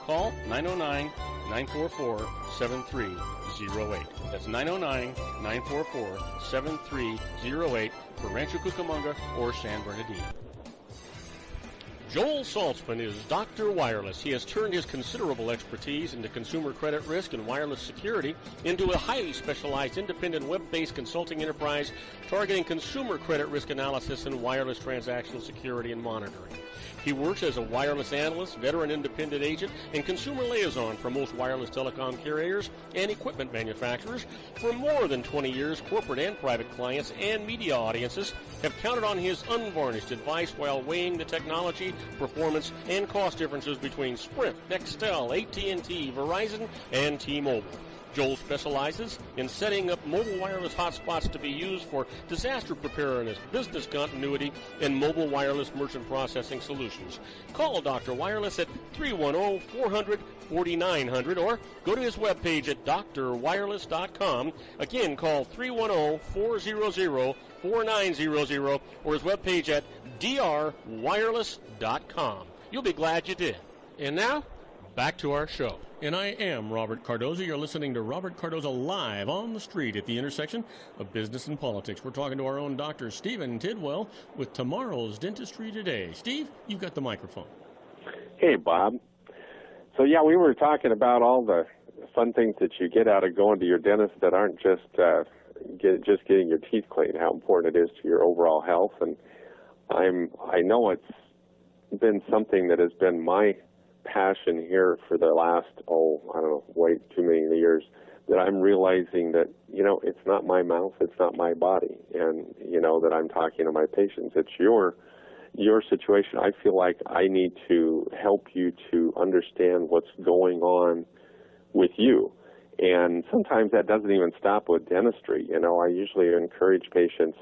S1: Call 909-944-7308. That's 909-944-7308 for Rancho Cucamonga or San Bernardino. Joel Saltzman is Dr. Wireless. He has turned his considerable expertise into consumer credit risk and wireless security into a highly specialized independent web-based consulting enterprise targeting consumer credit risk analysis and wireless transactional security and monitoring. He works as a wireless analyst, veteran independent agent, and consumer liaison for most wireless telecom carriers and equipment manufacturers. For more than 20 years, corporate and private clients and media audiences have counted on his unvarnished advice while weighing the technology, performance, and cost differences between Sprint, Nextel, AT&T, Verizon, and T-Mobile. Joel specializes in setting up mobile wireless hotspots to be used for disaster preparedness, business continuity, and mobile wireless merchant processing solutions. Call Dr. Wireless at 310-400-4900 or go to his webpage at drwireless.com. Again, call 310-400-4900 or his webpage at drwireless.com. You'll be glad you did. And now, back to our show. And I am Robert Cardoza. You're listening to Robert Cardoza live on the street at the intersection of business and politics. We're talking to our own Dr. Stephen Tidwell with Tomorrow's Dentistry Today. Steve, you've got the microphone.
S3: Hey, Bob. So, yeah, we were talking about all the fun things that you get out of going to your dentist that aren't just getting your teeth cleaned, how important it is to your overall health. And I know it's been something that has been my passion here for the last, way too many years, that I'm realizing that, it's not my mouth, it's not my body, and, that I'm talking to my patients. It's your situation. I feel like I need to help you to understand what's going on with you. And sometimes that doesn't even stop with dentistry. I usually encourage patients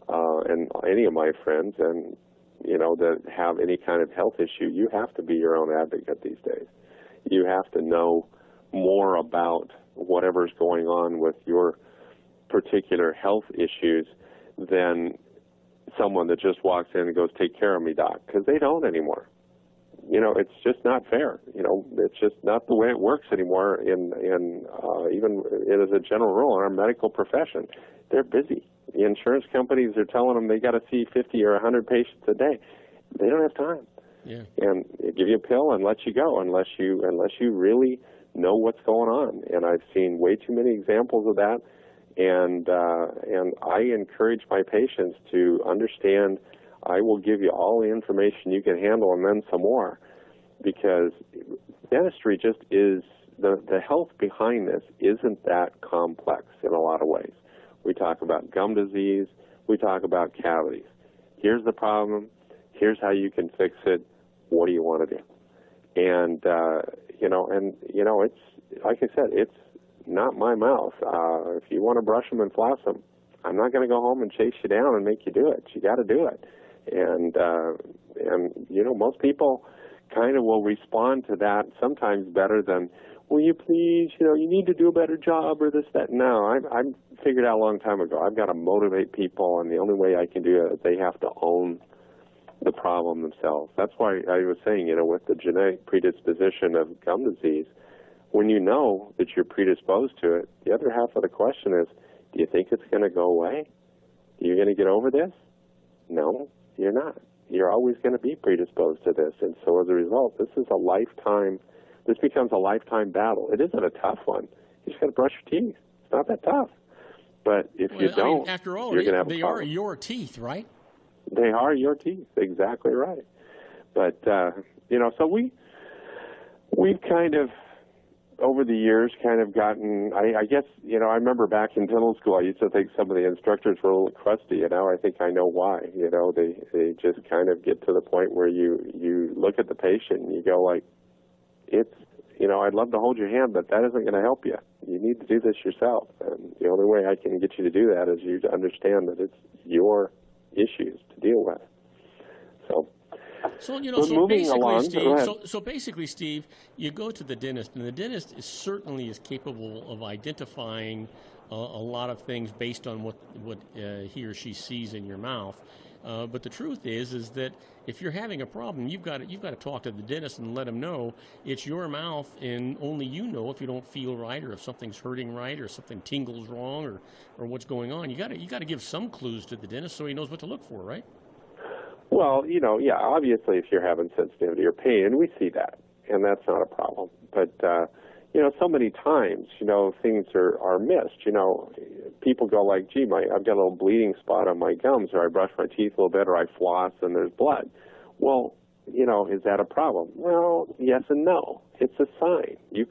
S3: and any of my friends and that have any kind of health issue, you have to be your own advocate these days. You have to know more about whatever's going on with your particular health issues than someone that just walks in and goes, "Take care of me, doc," because they don't anymore. It's just not fair. It's just not the way it works anymore even as a general rule in our medical profession. They're busy. The insurance companies are telling them they got to see 50 or 100 patients a day. They don't have time.
S1: Yeah.
S3: And they give you a pill and let you go unless you really know what's going on. And I've seen way too many examples of that. And I encourage my patients to understand I will give you all the information you can handle and then some more, because dentistry just is, the health behind this isn't that complex in a lot of ways. We talk about gum disease. We talk about cavities. Here's the problem. Here's how you can fix it. What do you want to do? And, it's, like I said, it's not my mouth. If you want to brush them and floss them, I'm not going to go home and chase you down and make you do it. You got to do it. And most people kind of will respond to that sometimes better than, will you please, you need to do a better job or this, that. No, I figured out a long time ago, I've got to motivate people, and the only way I can do it is they have to own the problem themselves. That's why I was saying, with the genetic predisposition of gum disease, when you know that you're predisposed to it, the other half of the question is, do you think it's going to go away? You're going to get over this? No, you're not. You're always going to be predisposed to this. And so as a result, this becomes a lifetime battle. It isn't a tough one. You just got to brush your teeth. It's not that tough. But if you don't,
S1: after all,
S3: you're going to have a problem.
S1: They are your teeth, right?
S3: They are your teeth. Exactly right. But, so we've kind of, over the years, kind of gotten, I guess, I remember back in dental school, I used to think some of the instructors were a little crusty, and now I think I know why. They just kind of get to the point where you look at the patient and you go like, I'd love to hold your hand, but that isn't going to help you. You need to do this yourself. And the only way I can get you to do that is you to understand that it's your issues to deal with. So
S1: basically, Steve, you go to the dentist, and the dentist certainly is capable of identifying a lot of things based on what he or she sees in your mouth. But the truth is that if you're having a problem, you've got to talk to the dentist and let him know it's your mouth, and only you know if you don't feel right, or if something's hurting right, or something tingles wrong, or what's going on. You got to give some clues to the dentist so he knows what to look for, right?
S3: Well, obviously if you're having sensitivity or pain, and we see that, and that's not a problem. But, so many times, things are missed. People go like, gee, I've got a little bleeding spot on my gums, or I brush my teeth a little bit, or I floss and there's blood. Well, is that a problem? Well, yes and no. It's a sign. You've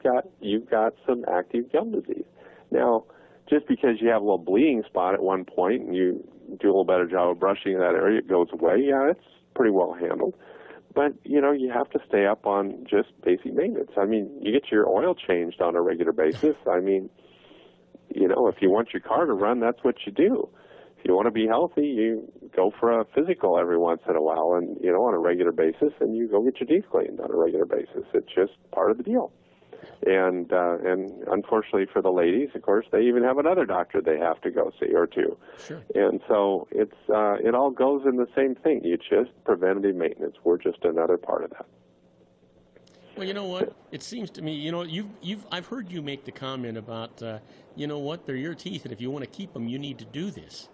S3: got some active gum disease. Now, just because you have a little bleeding spot at one point and you do a little better job of brushing that area, it goes away. Yeah, it's pretty well handled. But, you have to stay up on just basic maintenance. I mean, you get your oil changed on a regular basis. I mean, if you want your car to run, that's what you do. If you want to be healthy, you go for a physical every once in a while and, on a regular basis, and you go get your teeth cleaned on a regular basis. It's just part of the deal. And unfortunately for the ladies, of course, they even have another doctor they have to go see, or two. Sure. And so it all goes in the same thing. You just preventative maintenance. We're just another part of that.
S1: Well, you know what? It seems to me, I've heard you make the comment about, they're your teeth, and if you want to keep them, you need to do this.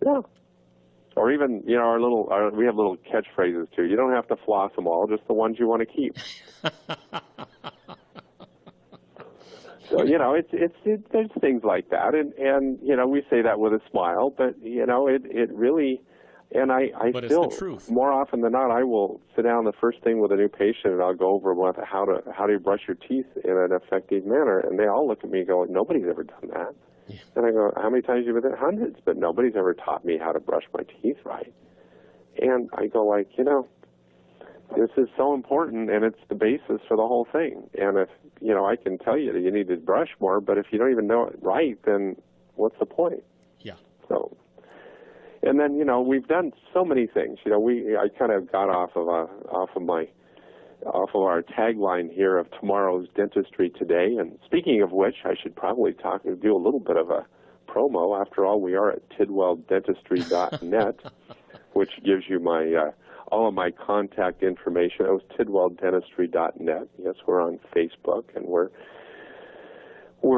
S3: Yeah. Or even, we have little catchphrases too. You don't have to floss them all, just the ones you want to keep. So, there's things like that, and we say that with a smile, but, it really, and I
S1: but
S3: still,
S1: it's the truth.
S3: More often than not, I will sit down the first thing with a new patient, and I'll go over how do you brush your teeth in an effective manner, and they all look at me and go, nobody's ever done that. Yeah. And I go, how many times have you been there? Hundreds, but nobody's ever taught me how to brush my teeth right. And I go like, this is so important, and it's the basis for the whole thing. And if, I can tell you that you need to brush more, but if you don't even know it right, then what's the point?
S1: Yeah.
S3: So, and then, we've done so many things. I kind of got off of our tagline here of tomorrow's dentistry today. And speaking of which, I should probably do a little bit of a promo. After all, we are at tidwelldentistry.net, which gives you all of my contact information. It was tidwelldentistry.net. Yes, we're on Facebook, and we're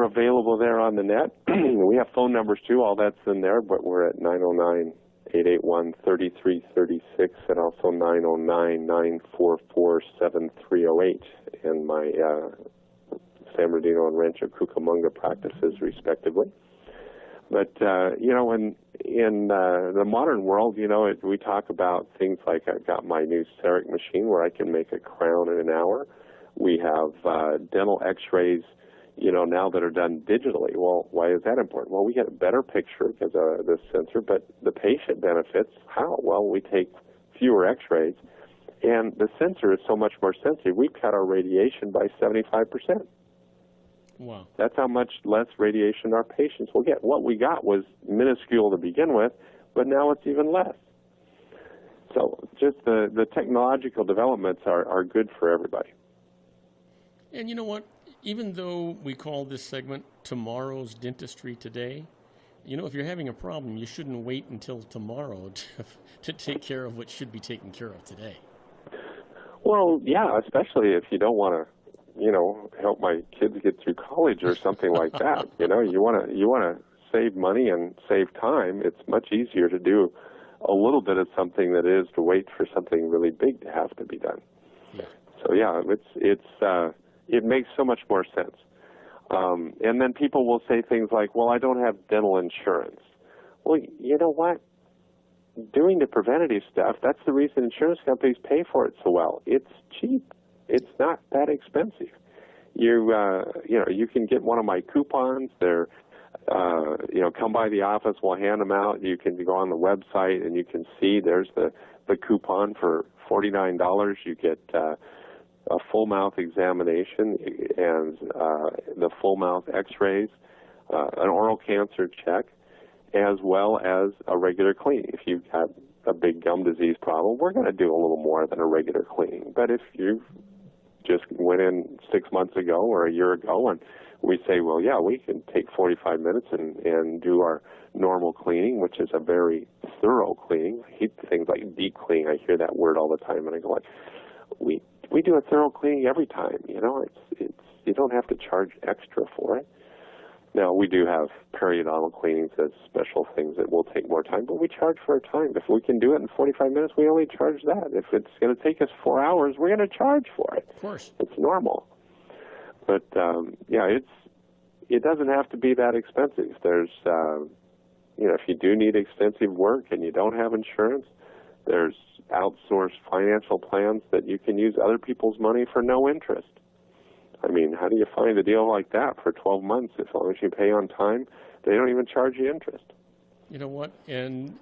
S3: available there on the net. We have phone numbers too. All that's in there, but we're at 909-881-3336 and also 909-944-7308 in my San Bernardino and Rancho Cucamonga practices, respectively. But, in the modern world, we talk about things like I've got my new CEREC machine where I can make a crown in an hour. We have dental x-rays, now that are done digitally. Well, why is that important? Well, we get a better picture because of this sensor, but the patient benefits. How? Well, we take fewer x-rays, and the sensor is so much more sensitive. We cut our radiation by 75%.
S1: Wow.
S3: That's how much less radiation our patients will get. What we got was minuscule to begin with, but now it's even less. So just the technological developments are good for everybody.
S1: And you know what? Even though we call this segment Tomorrow's Dentistry Today, if you're having a problem, you shouldn't wait until tomorrow to take care of what should be taken care of today.
S3: Well, yeah, especially if you don't want to help my kids get through college or something like that. You want to save money and save time, it's much easier to do a little bit of something than it is to wait for something really big to have to be done.
S1: Yeah.
S3: So yeah, it makes so much more sense. And then people will say things like, well, I don't have dental insurance. Well, you know what? Doing the preventative stuff, that's the reason insurance companies pay for it so well. It's cheap. It's not that expensive. You can get one of my coupons. They're, come by the office, we'll hand them out. You can go on the website and you can see there's the coupon for $49. You get a full mouth examination and the full mouth x-rays, an oral cancer check, as well as a regular cleaning. If you've got a big gum disease problem, we're going to do a little more than a regular cleaning. But if you just went in 6 months ago or a year ago and we say, well, yeah, we can take 45 minutes and do our normal cleaning, which is a very thorough cleaning. I hate things like deep cleaning. I hear that word all the time, and I go like, we do a thorough cleaning every time. It's you don't have to charge extra for it. Now, we do have periodontal cleanings as special things that will take more time, but we charge for our time. If we can do it in 45 minutes, we only charge that. If it's going to take us 4 hours, we're going to charge for it.
S1: Of course.
S3: It's normal. But, it doesn't have to be that expensive. There's, if you do need extensive work and you don't have insurance, there's outsourced financial plans that you can use other people's money for no interest. I mean, how do you find a deal like that for 12 months? As long as you pay on time, they don't even charge you interest.
S1: You know what? And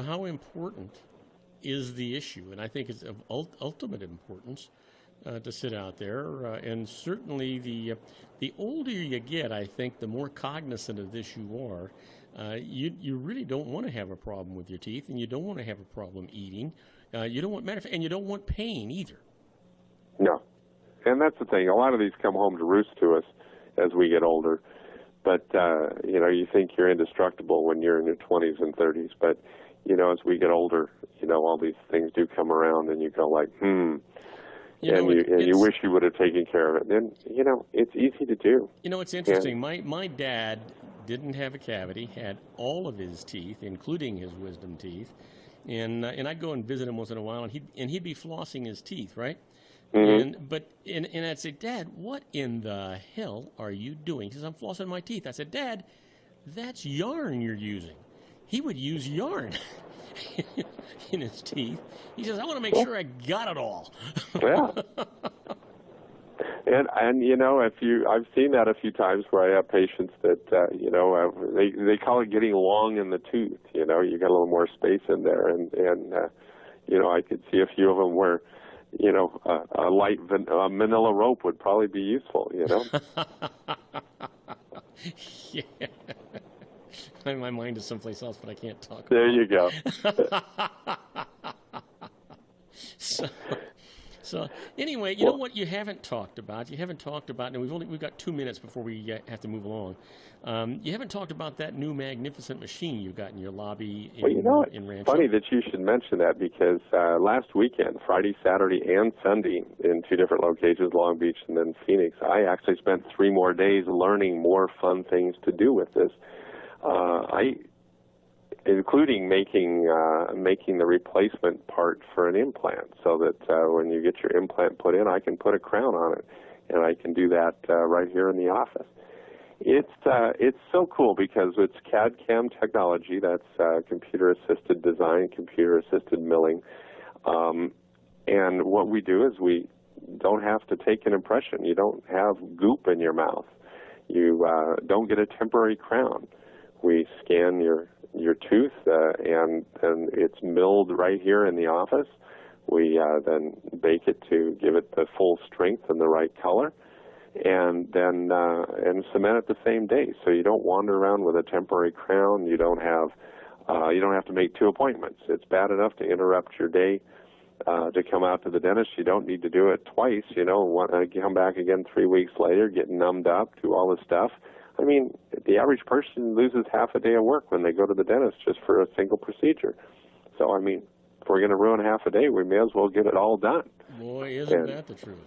S1: how important is the issue? And I think it's of ultimate importance to sit out there. And certainly the older you get, I think, the more cognizant of this you are. You really don't want to have a problem with your teeth, and you don't want to have a problem eating. You don't want and you don't want pain either.
S3: No. And that's the thing. A lot of these come home to roost to us as we get older. But, you think you're indestructible when you're in your 20s and 30s. But, as we get older, all these things do come around and you go like, you wish you would have taken care of it. And, it's easy to do.
S1: It's interesting. My dad didn't have a cavity, had all of his teeth, including his wisdom teeth. And I'd go and visit him once in a while, and he'd be flossing his teeth, right?
S3: Mm-hmm.
S1: And I'd say, Dad, what in the hell are you doing? He says, I'm flossing my teeth. I said, Dad, that's yarn you're using. He would use yarn in his teeth. He says, I want to make sure I got it all.
S3: Yeah. And I've seen that a few times where I have patients that they call it getting long in the tooth. You got a little more space in there, and I could see a few of them where a light manila rope would probably be useful.
S1: Yeah. My mind is someplace else, but I can't talk.
S3: There you go.
S1: So anyway, you know what you haven't talked about? You haven't talked about, and we've got 2 minutes before we have to move along. You haven't talked about that new magnificent machine you've got in your lobby in Rancho.
S3: It's funny that you should mention that because last weekend, Friday, Saturday, and Sunday, in 2 different locations, Long Beach and then Phoenix, I actually spent 3 more days learning more fun things to do with this. Including making the replacement part for an implant, so that when you get your implant put in, I can put a crown on it, and I can do that right here in the office. It's so cool because it's CAD/CAM technology. That's computer-assisted design, computer-assisted milling, and what we do is we don't have to take an impression. You don't have goop in your mouth. You don't get a temporary crown. We scan your tooth, and it's milled right here in the office. We then bake it to give it the full strength and the right color, and then cement it the same day. So you don't wander around with a temporary crown. You don't have to make 2 appointments. It's bad enough to interrupt your day to come out to the dentist. You don't need to do it twice. Want to come back again 3 weeks later, get numbed up, do all this stuff. I mean, the average person loses half a day of work when they go to the dentist just for a single procedure. So, I mean, if we're going to ruin half a day, we may as well get it all done.
S1: Boy, isn't that the truth?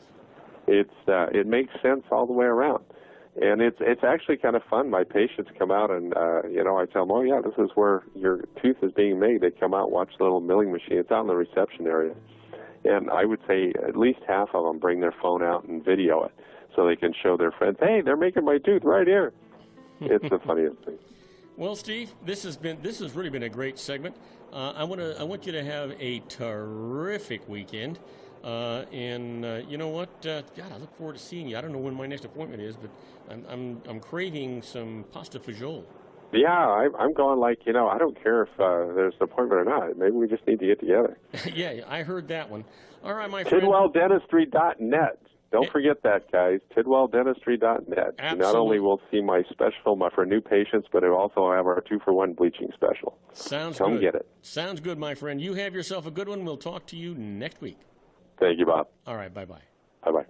S3: It makes sense all the way around. And it's actually kind of fun. My patients come out and, I tell them, oh, yeah, this is where your tooth is being made. They come out, watch the little milling machine. It's out in the reception area. And I would say at least half of them bring their phone out and video it so they can show their friends, hey, they're making my tooth right here. It's the funniest thing.
S1: Well, Steve, this has really been a great segment. I want you to have a terrific weekend. You know what? God, I look forward to seeing you. I don't know when my next appointment is, but I'm craving some pasta fagioli.
S3: Yeah, I'm going I don't care if there's an appointment or not. Maybe we just need to get together.
S1: Yeah, I heard that one. All right, my friend.
S3: TidwellDentistry.net. Don't forget that, guys. TidwellDentistry.net.
S1: Absolutely.
S3: Not only will see my special for new patients, but it'll also have our 2-for-1 bleaching special.
S1: Sounds
S3: good. Come get it.
S1: Sounds good, my friend. You have yourself a good one. We'll talk to you next week.
S3: Thank you, Bob.
S1: All right, bye-bye.
S3: Bye-bye.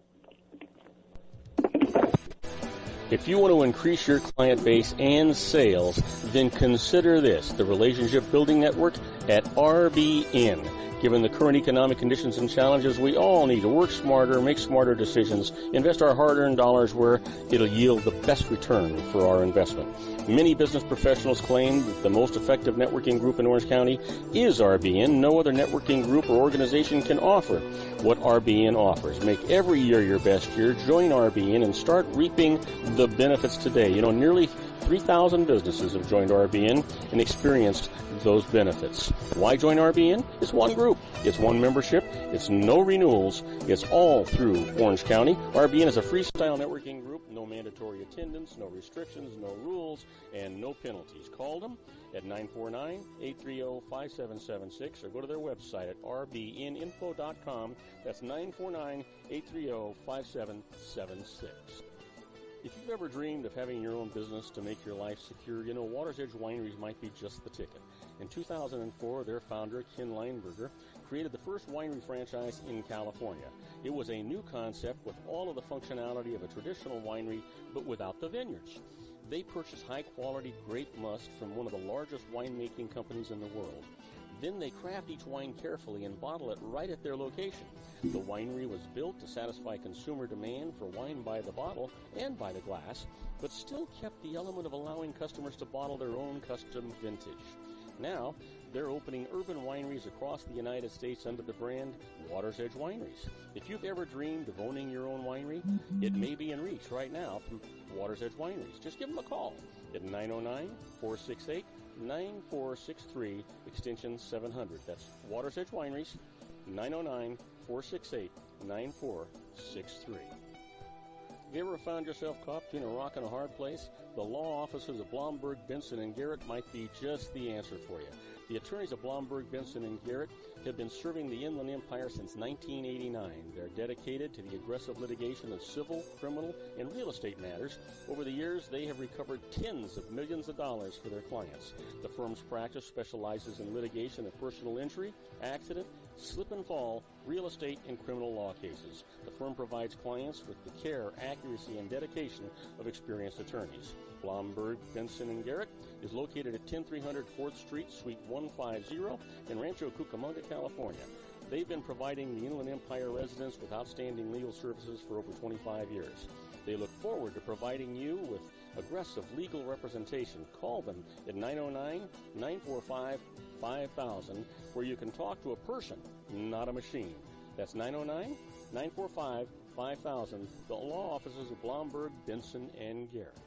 S1: If you want to increase your client base and sales, then consider this, the Relationship Building Network at RBN. Given the current economic conditions and challenges, we all need to work smarter, make smarter decisions, invest our hard-earned dollars where it'll yield the best return for our investment. Many business professionals claim that the most effective networking group in Orange County is RBN. No other networking group or organization can offer what RBN offers. Make every year your best year. Join RBN and start reaping the benefits today. Nearly 3,000 businesses have joined RBN and experienced those benefits. Why join RBN? It's one group. It's one membership. It's no renewals. It's all through Orange County. RBN is a freestyle networking group. No mandatory attendance, no restrictions, no rules, and no penalties. Call them at 949-830-5776 or go to their website at rbninfo.com. That's 949-830-5776. If you've ever dreamed of having your own business to make your life secure, Water's Edge Wineries might be just the ticket. In 2004, their founder, Ken Lineberger, created the first winery franchise in California. It was a new concept with all of the functionality of a traditional winery, but without the vineyards. They purchased high-quality grape must from one of the largest winemaking companies in the world. Then they craft each wine carefully and bottle it right at their location. The winery was built to satisfy consumer demand for wine by the bottle and by the glass, but still kept the element of allowing customers to bottle their own custom vintage. Now, they're opening urban wineries across the United States under the brand Water's Edge Wineries. If you've ever dreamed of owning your own winery, it may be in reach right now through Water's Edge Wineries. Just give them a call at 909-468-9463, extension 700. That's Water's Edge Wineries, 909-468-9463. Have you ever found yourself caught between a rock and a hard place? The law offices of Blomberg, Benson & Garrett might be just the answer for you. The attorneys of Blomberg, Benson & Garrett have been serving the Inland Empire since 1989. They're dedicated to the aggressive litigation of civil, criminal, and real estate matters. Over the years, they have recovered tens of millions of dollars for their clients. The firm's practice specializes in litigation of personal injury, accident, slip and fall, real estate, and criminal law cases. The firm provides clients with the care, accuracy, and dedication of experienced attorneys. Blomberg, Benson & Garrett is located at 10300 4th Street, Suite 150 in Rancho Cucamonga, California. They've been providing the Inland Empire residents with outstanding legal services for over 25 years. They look forward to providing you with aggressive legal representation. Call them at 909-945-5000, where you can talk to a person, not a machine. That's 909-945-5000, the law offices of Blomberg, Benson & Garrett.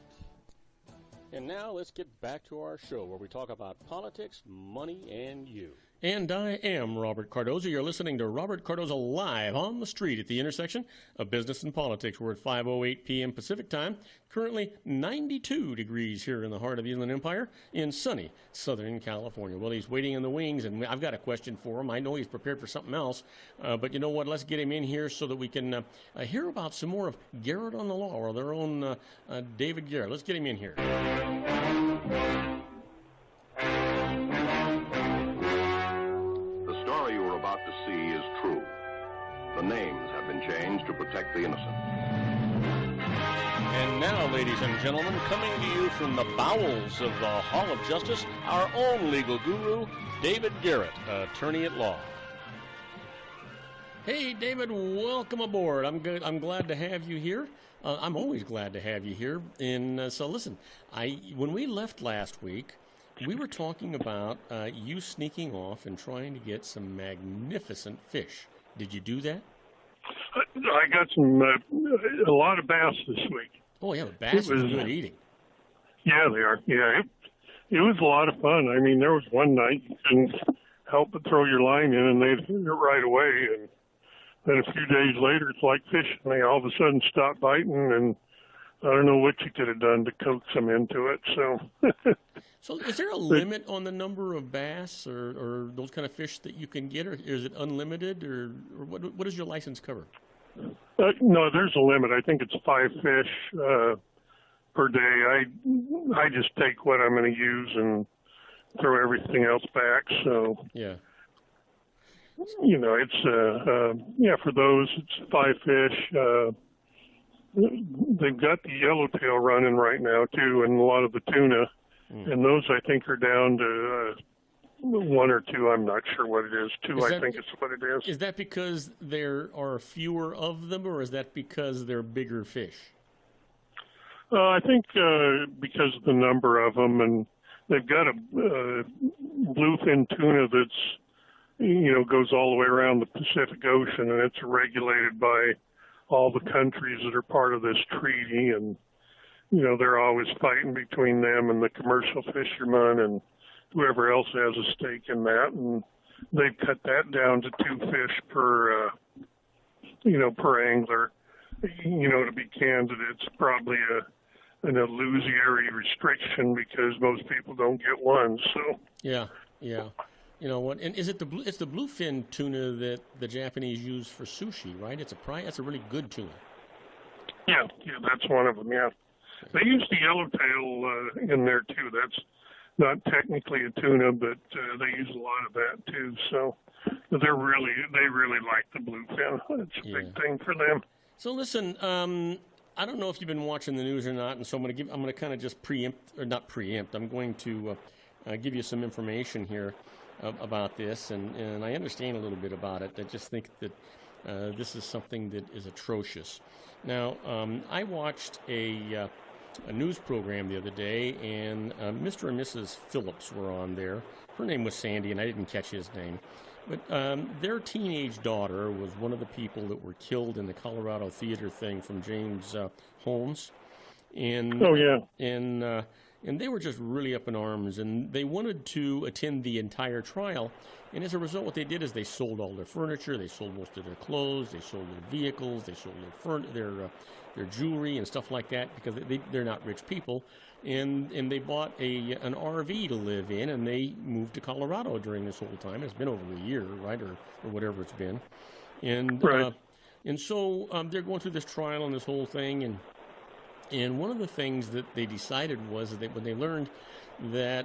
S1: And now let's get back to our show where we talk about politics, money, and you. And I am Robert Cardoza. You're listening to Robert Cardoza live on the street at the intersection of business and politics. We're at 5:08 p.m. Pacific time. Currently 92 degrees here in the heart of the Inland Empire in sunny Southern California. Well, he's waiting in the wings, and I've got a question for him. I know he's prepared for something else, but you know what? Let's get him in here so that we can hear about some more of Garrett on the Law, or their own David Garrett. Let's get him in here.
S2: To see is true. The names have been changed to protect the innocent.
S1: And now, ladies and gentlemen, coming to you from the bowels of the Hall of Justice, our own legal guru, David Garrett, attorney at law. Hey, David, welcome aboard. I'm good. I'm glad to have you here. I'm always glad to have you here. And so, listen, when we left last week, we were talking about you sneaking off and trying to get some magnificent fish. Did you do that?
S4: I got a lot of bass this week.
S1: Oh, yeah, bass is good eating.
S4: Yeah, they are. Yeah, it was a lot of fun. I mean, there was one night you couldn't help but throw your line in, and they'd hit it right away. And then a few days later, it's like fishing. They all of a sudden stop biting, and I don't know what you could have done to coax them into it.
S1: So is there a limit on the number of bass or those kind of fish that you can get, or is it unlimited, or what does your license cover?
S4: No, there's a limit. I think it's 5 fish per day. I just take what I'm going to use and throw everything else back. So
S1: yeah,
S4: it's for those it's 5 fish. They've got the yellowtail running right now too, and a lot of the tuna. And those, I think, are down to 1 or 2. I'm not sure what it is. 2, I think is what it is.
S1: Is that because there are fewer of them, or is that because they're bigger fish?
S4: I think because of the number of them, and they've got a bluefin tuna that's, goes all the way around the Pacific Ocean, and it's regulated by all the countries that are part of this treaty, and they're always fighting between them and the commercial fishermen and whoever else has a stake in that. And they've cut that down to 2 fish per angler. To be candid, it's probably an illusory restriction because most people don't get one. So
S1: yeah. You know what? And is it it's the bluefin tuna that the Japanese use for sushi, right? That's a really good tuna.
S4: Yeah, that's one of them. Yeah. They use the yellowtail in there too. That's not technically a tuna, but they use a lot of that too. So they really like the bluefin. It's a big thing for them.
S1: So listen, I don't know if you've been watching the news or not, and so I'm going to kind of just not preempt. I'm going to give you some information here about this, and I understand a little bit about it. I just think that this is something that is atrocious. Now, I watched a news program the other day, and Mr. and Mrs. Phillips were on there. Her name was Sandy, and I didn't catch his name. But their teenage daughter was one of the people that were killed in the Colorado theater thing from James Holmes. And,
S4: oh, yeah.
S1: And they were just really up in arms, and they wanted to attend the entire trial. And as a result, what they did is they sold all their furniture, they sold most of their clothes, they sold their vehicles, they sold their jewelry and stuff like that because they're not rich people. And they bought an RV to live in, and they moved to Colorado during this whole time. It's been over a year, right, or whatever it's been. And
S4: right.
S1: And so they're going through this trial and this whole thing, and one of the things that they decided was that when they learned that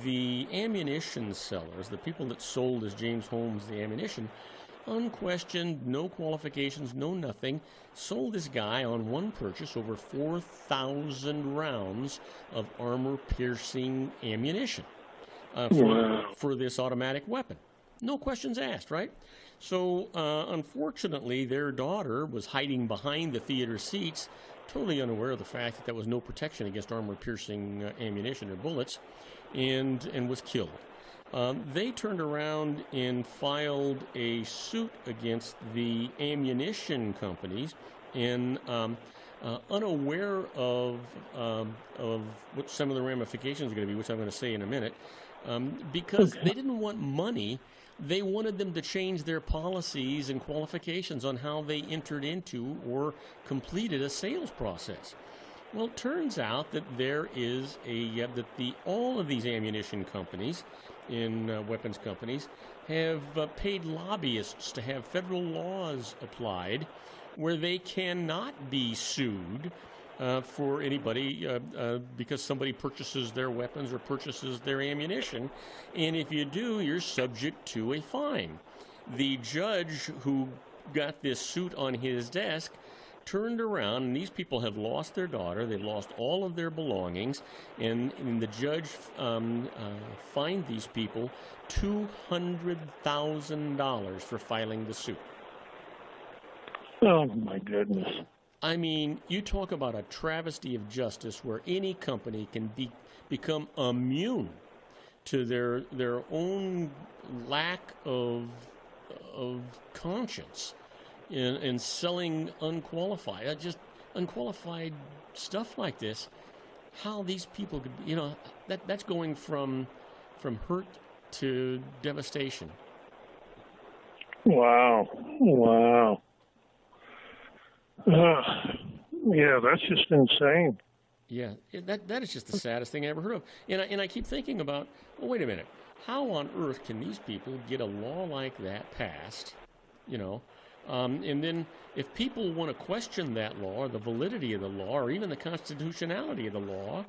S1: the ammunition sellers, the people that sold as James Holmes the ammunition, unquestioned, no qualifications, no nothing, sold this guy on one purchase over 4,000 rounds of armor-piercing ammunition for this automatic weapon. No questions asked, right? So, unfortunately, their daughter was hiding behind the theater seats, totally unaware of the fact that there was no protection against armor-piercing ammunition or bullets, and was killed. They turned around and filed a suit against the ammunition companies, and unaware of what some of the ramifications are going to be, which I'm going to say in a minute, because they didn't want money. They wanted them to change their policies and qualifications on how they entered into or completed a sales process. Well, it turns out that there is all of these ammunition companies and weapons companies have paid lobbyists to have federal laws applied where they cannot be sued for anybody because somebody purchases their weapons or purchases their ammunition. And if you do, you're subject to a fine. The judge who got this suit on his desk turned around, and these people have lost their daughter. They've lost all of their belongings, and the judge fined these people $200,000 for filing the suit.
S4: Oh, my goodness.
S1: I mean, you talk about a travesty of justice where any company can become immune to their own lack of conscience in selling unqualified stuff like this. How these people could, that's going from hurt to devastation.
S4: Wow. Yeah, that's just insane.
S1: Yeah, that is just the saddest thing I ever heard of. And I keep thinking about, well, wait a minute, how on earth can these people get a law like that passed? And then if people want to question that law or the validity of the law or even the constitutionality of the law,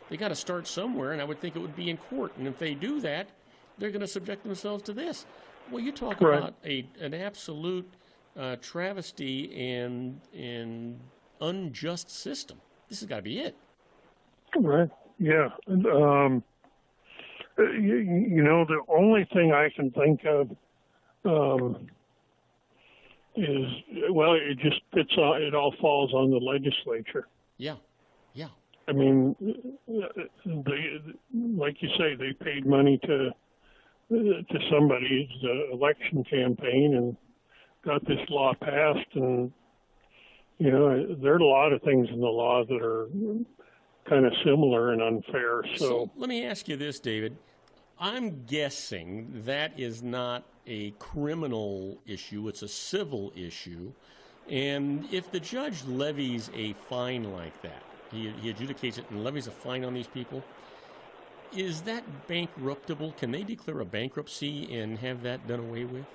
S1: they got to start somewhere, and I would think it would be in court. And if they do that, they're going to subject themselves to this. Well, you talk about an absolute travesty and unjust system. This has got to be it.
S4: Right. Yeah. The only thing I can think of is, well, it just it all falls on the legislature.
S1: Yeah.
S4: I mean, they, like you say, they paid money to somebody's election campaign and got this law passed, and there are a lot of things in the law that are kind of similar and unfair. So
S1: let me ask you this, David. I'm guessing that is not a criminal issue, it's a civil issue. And if the judge levies a fine like that, he adjudicates it and levies a fine on these people, is that bankruptable? Can they declare a bankruptcy and have that done away with?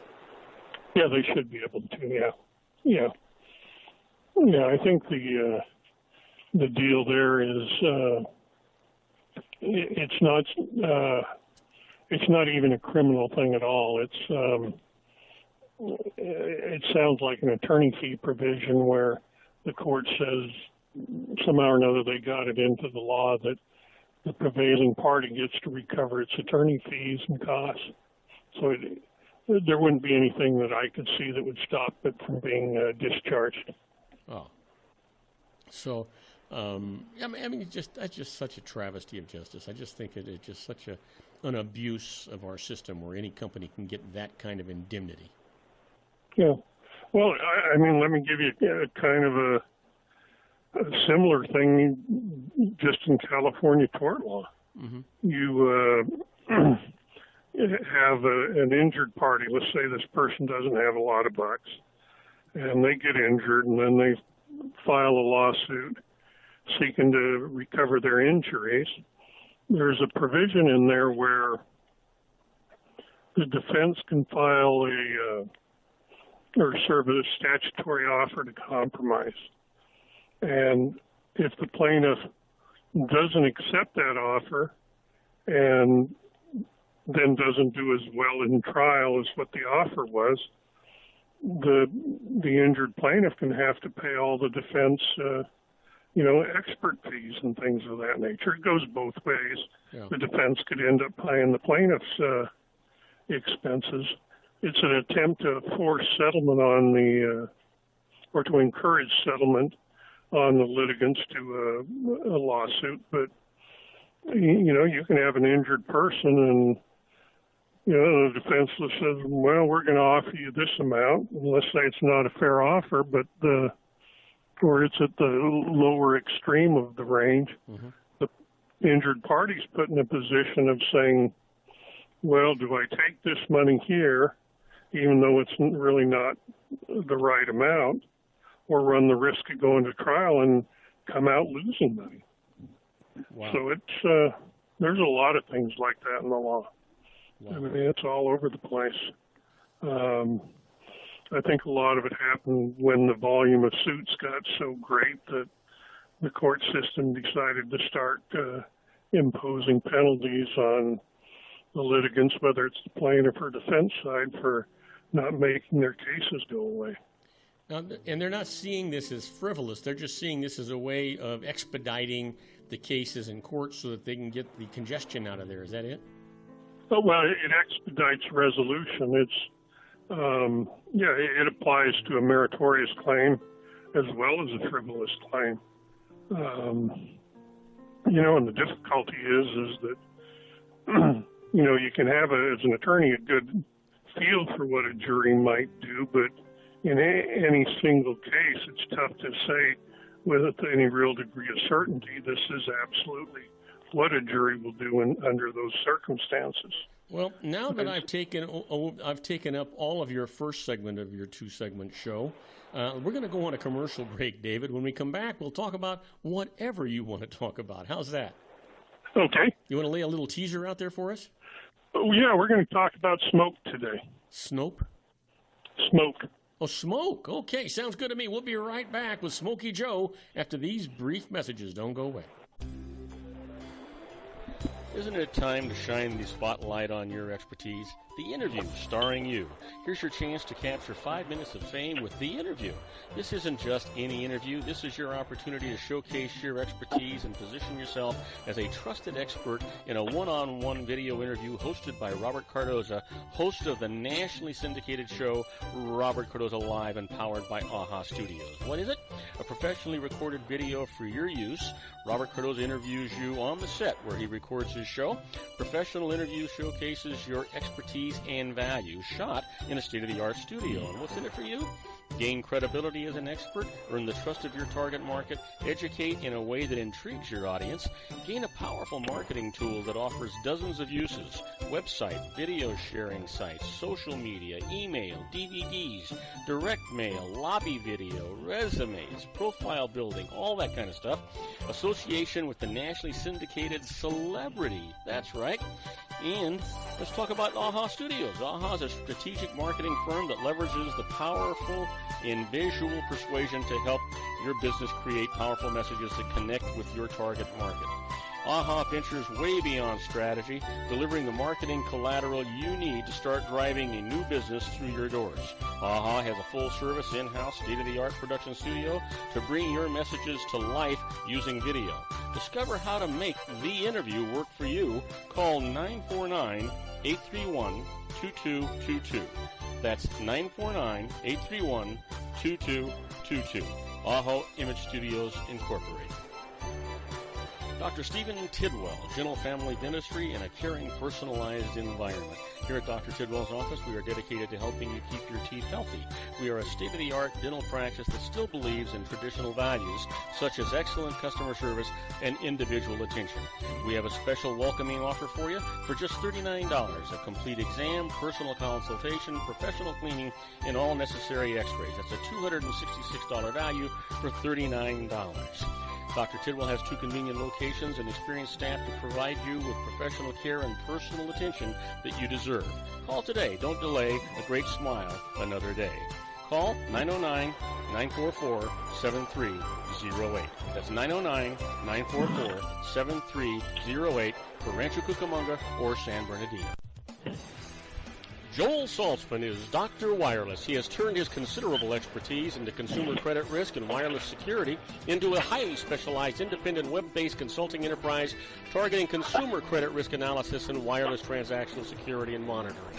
S4: Yeah, they should be able to, yeah. I think the deal there is it's not even a criminal thing at all. It sounds like an attorney fee provision where the court says somehow or another they got it into the law that the prevailing party gets to recover its attorney fees and costs. So there wouldn't be anything that I could see that would stop it from being discharged.
S1: Oh, so that's just such a travesty of justice. I just think it's just such an abuse of our system where any company can get that kind of indemnity.
S4: Yeah. Well, I mean, let me give you kind of a similar thing just in California tort law. Mm-hmm. You have an injured party. Let's say this person doesn't have a lot of bucks, and they get injured, and then they file a lawsuit seeking to recover their injuries. There's a provision in there where the defense can file or serve a statutory offer to compromise. And if the plaintiff doesn't accept that offer and then doesn't do as well in trial as what the offer was, the injured plaintiff can have to pay all the defense, expert fees and things of that nature. It goes both ways. Yeah. The defense could end up paying the plaintiff's expenses. It's an attempt to force settlement on or to encourage settlement on the litigants to a lawsuit. But, you can have an injured person and, the defense says, well, we're going to offer you this amount. And let's say it's not a fair offer, but or it's at the lower extreme of the range. Mm-hmm. The injured party's put in a position of saying, well, do I take this money here, even though it's really not the right amount, or run the risk of going to trial and come out losing money? Wow. So there's a lot of things like that in the law. Wow. I mean, it's all over the place. I think a lot of it happened when the volume of suits got so great that the court system decided to start imposing penalties on the litigants, whether it's the plaintiff or defense side, for not making their cases go away.
S1: Now, and they're not seeing this as frivolous. They're just seeing this as a way of expediting the cases in court so that they can get the congestion out of there. Is that it?
S4: Oh, well, it expedites resolution. Yeah, it applies to a meritorious claim as well as a frivolous claim. And the difficulty is that, you can have, as an attorney, a good feel for what a jury might do, but in any single case, it's tough to say with any real degree of certainty this is absolutely what a jury will do under those circumstances.
S1: Well, now that I've taken up all of your first segment of your two-segment show, we're going to go on a commercial break, David. When we come back, we'll talk about whatever you want to talk about. How's that?
S4: Okay.
S1: You want to lay a little teaser out there for us?
S4: Oh, yeah, we're going to talk about smoke today.
S1: Smoke?
S4: Smoke.
S1: Oh, smoke. Okay, sounds good to me. We'll be right back with Smokey Joe after these brief messages. Don't go away. Isn't it time to shine the spotlight on your expertise? The Interview, starring you. Here's your chance to capture 5 minutes of fame with The Interview. This isn't just any interview. This is your opportunity to showcase your expertise and position yourself as a trusted expert in a one-on-one video interview hosted by Robert Cardoza, host of the nationally syndicated show Robert Cardoza Live and powered by AHA Studios. What is it? A professionally recorded video for your use. Robert Cardoza interviews you on the set where he records his show. Professional interview showcases your expertise and value, shot in a state-of-the-art studio. And what's in it for you? Gain credibility as an expert, earn the trust of your target market, educate in a way that intrigues your audience, gain a powerful marketing tool that offers dozens of uses, website, video sharing sites, social media, email, DVDs, direct mail, lobby video, resumes, profile building, all that kind of stuff. Association with the nationally syndicated celebrity. That's right. And let's talk about AHA Studios. AHA is a strategic marketing firm that leverages the powerful in visual persuasion to help your business create powerful messages that connect with your target market. AHA ventures way beyond strategy, delivering the marketing collateral you need to start driving a new business through your doors. AHA has a full-service, in-house, state-of-the-art production studio to bring your messages to life using video. Discover how to make The Interview work for you. Call 949-831-2222. That's 949-831-2222. AHA Image Studios, Incorporated. Dr. Stephen Tidwell, General Family Dentistry in a caring, personalized environment. Here at Dr. Tidwell's office, we are dedicated to helping you keep your teeth healthy. We are a state-of-the-art dental practice that still believes in traditional values, such as excellent customer service and individual attention. We have a special welcoming offer for you for just $39, a complete exam, personal consultation, professional cleaning, and all necessary x-rays. That's a $266 value for $39. Dr. Tidwell has 2 convenient locations and experienced staff to provide you with professional care and personal attention that you deserve. Call today. Don't delay a great smile another day. Call 909-944-7308. That's 909-944-7308 for Rancho Cucamonga or San Bernardino. Joel Saltzman is Dr. Wireless. He has turned his considerable expertise into consumer credit risk and wireless security into a highly specialized independent web-based consulting enterprise targeting consumer credit risk analysis and wireless transactional security and monitoring.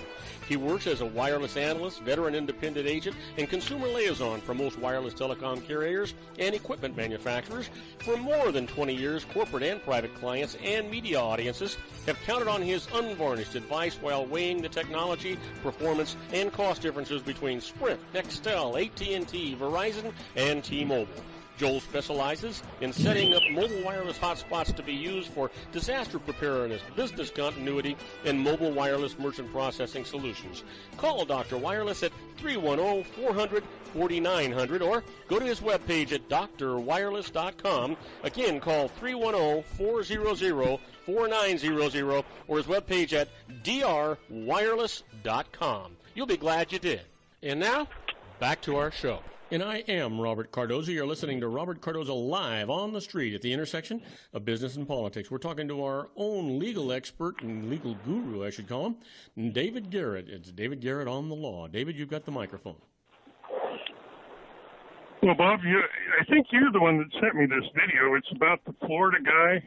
S1: He works as a wireless analyst, veteran independent agent, and consumer liaison for most wireless telecom carriers and equipment manufacturers. For more than 20 years, corporate and private clients and media audiences have counted on his unvarnished advice while weighing the technology, performance, and cost differences between Sprint, Nextel, AT&T, Verizon, and T-Mobile. Joel specializes in setting up mobile wireless hotspots to be used for disaster preparedness, business continuity, and mobile wireless merchant processing solutions. Call Dr. Wireless at 310-400-4900 or go to his webpage at drwireless.com. Again, call 310-400-4900 or his webpage at drwireless.com. You'll be glad you did. And now, back to our show. And I am Robert Cardoza. You're listening to Robert Cardoza Live on the street at the intersection of business and politics. We're talking to our own legal expert and legal guru, I should call him, David Garrett. It's David Garrett on the law. David, you've got the microphone.
S4: Well, Bob, I think you're the one that sent me this video. It's about the Florida guy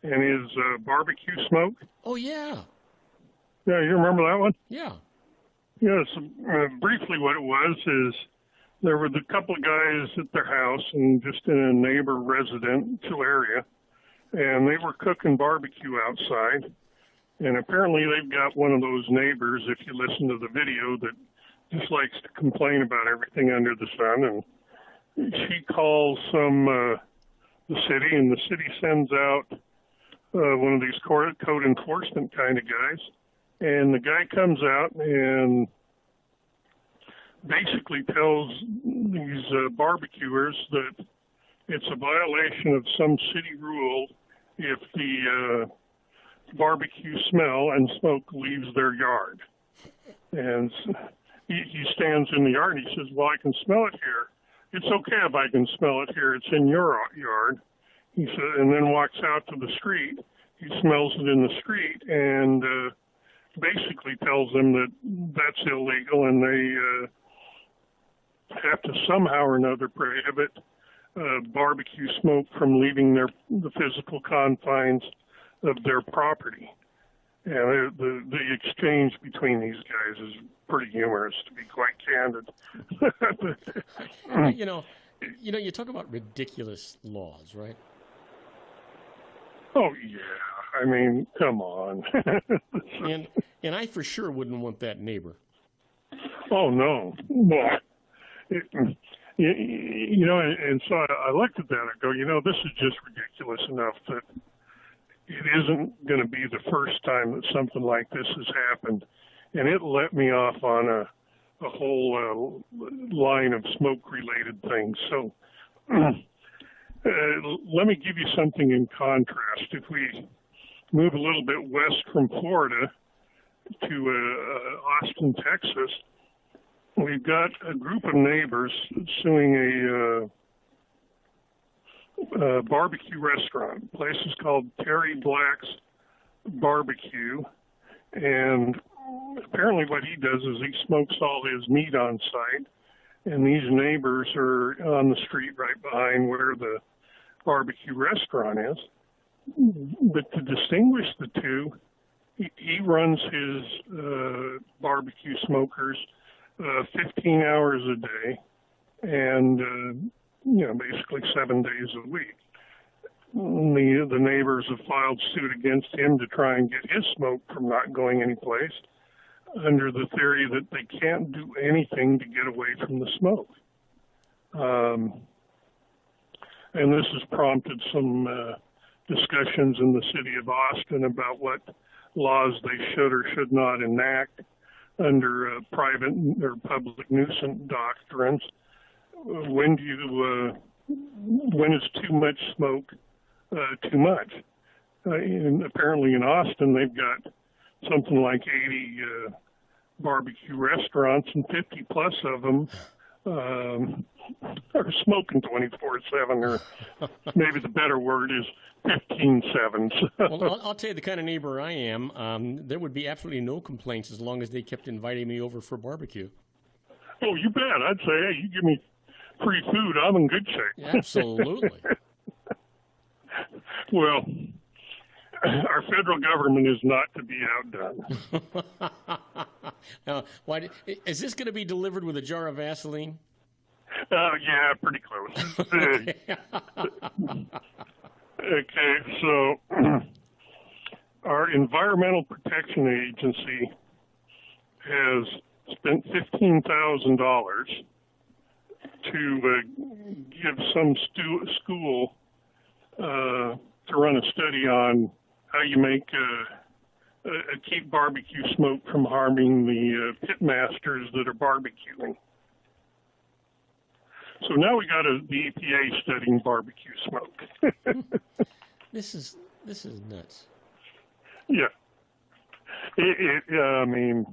S4: and his barbecue smoke.
S1: Oh, yeah.
S4: Yeah, you remember that one?
S1: Yeah.
S4: Yes, briefly what it was is there were a couple of guys at their house and just in a neighbor residential area, and they were cooking barbecue outside. And apparently they've got one of those neighbors, if you listen to the video, that just likes to complain about everything under the sun. And she calls the city, and the city sends out one of these code enforcement kind of guys. And the guy comes out and basically tells these barbecuers that it's a violation of some city rule if the barbecue smell and smoke leaves their yard. And he stands in the yard and he says, well, I can smell it here. It's okay if I can smell it here. It's in your yard. He said, and then walks out to the street. He smells it in the street and basically tells them that that's illegal, and they have to somehow or another prohibit barbecue smoke from leaving the physical confines of their property. And the exchange between these guys is pretty humorous, to be quite candid.
S1: You talk about ridiculous laws, right?
S4: Oh yeah, I mean, come on.
S1: and I for sure wouldn't want that neighbor.
S4: Oh no, well, and so I looked at that. I go, this is just ridiculous enough that it isn't going to be the first time that something like this has happened. And it let me off on a whole line of smoke-related things. So let me give you something in contrast. If we move a little bit west from Florida to Austin, Texas, we've got a group of neighbors suing a barbecue restaurant. The place is called Terry Black's Barbecue, and apparently what he does is he smokes all his meat on site, and these neighbors are on the street right behind where the barbecue restaurant is. But to distinguish the two, he runs his barbecue smokers 15 hours a day and basically 7 days a week. The neighbors have filed suit against him to try and get his smoke from not going anyplace under the theory that they can't do anything to get away from the smoke. And this has prompted some discussions in the city of Austin about what laws they should or should not enact under private or public nuisance doctrines. When is too much smoke too much? And apparently in Austin, they've got something like 80 barbecue restaurants, and 50 plus of them are smoking 24/7, or maybe the better word is 15/7.
S1: Well, I'll tell you the kind of neighbor I am. There would be absolutely no complaints as long as they kept inviting me over for barbecue.
S4: Oh, you bet. I'd say, hey, you give me free food, I'm in good shape.
S1: Absolutely.
S4: Well, our federal government is not to be outdone.
S1: Now, is this going to be delivered with a jar of Vaseline?
S4: Yeah, pretty close. Okay, so our Environmental Protection Agency has spent $15,000 to give some school to run a study on how you make keep barbecue smoke from harming the pit masters that are barbecuing. So now we got the EPA studying barbecue smoke.
S1: This is nuts.
S4: Yeah, I mean,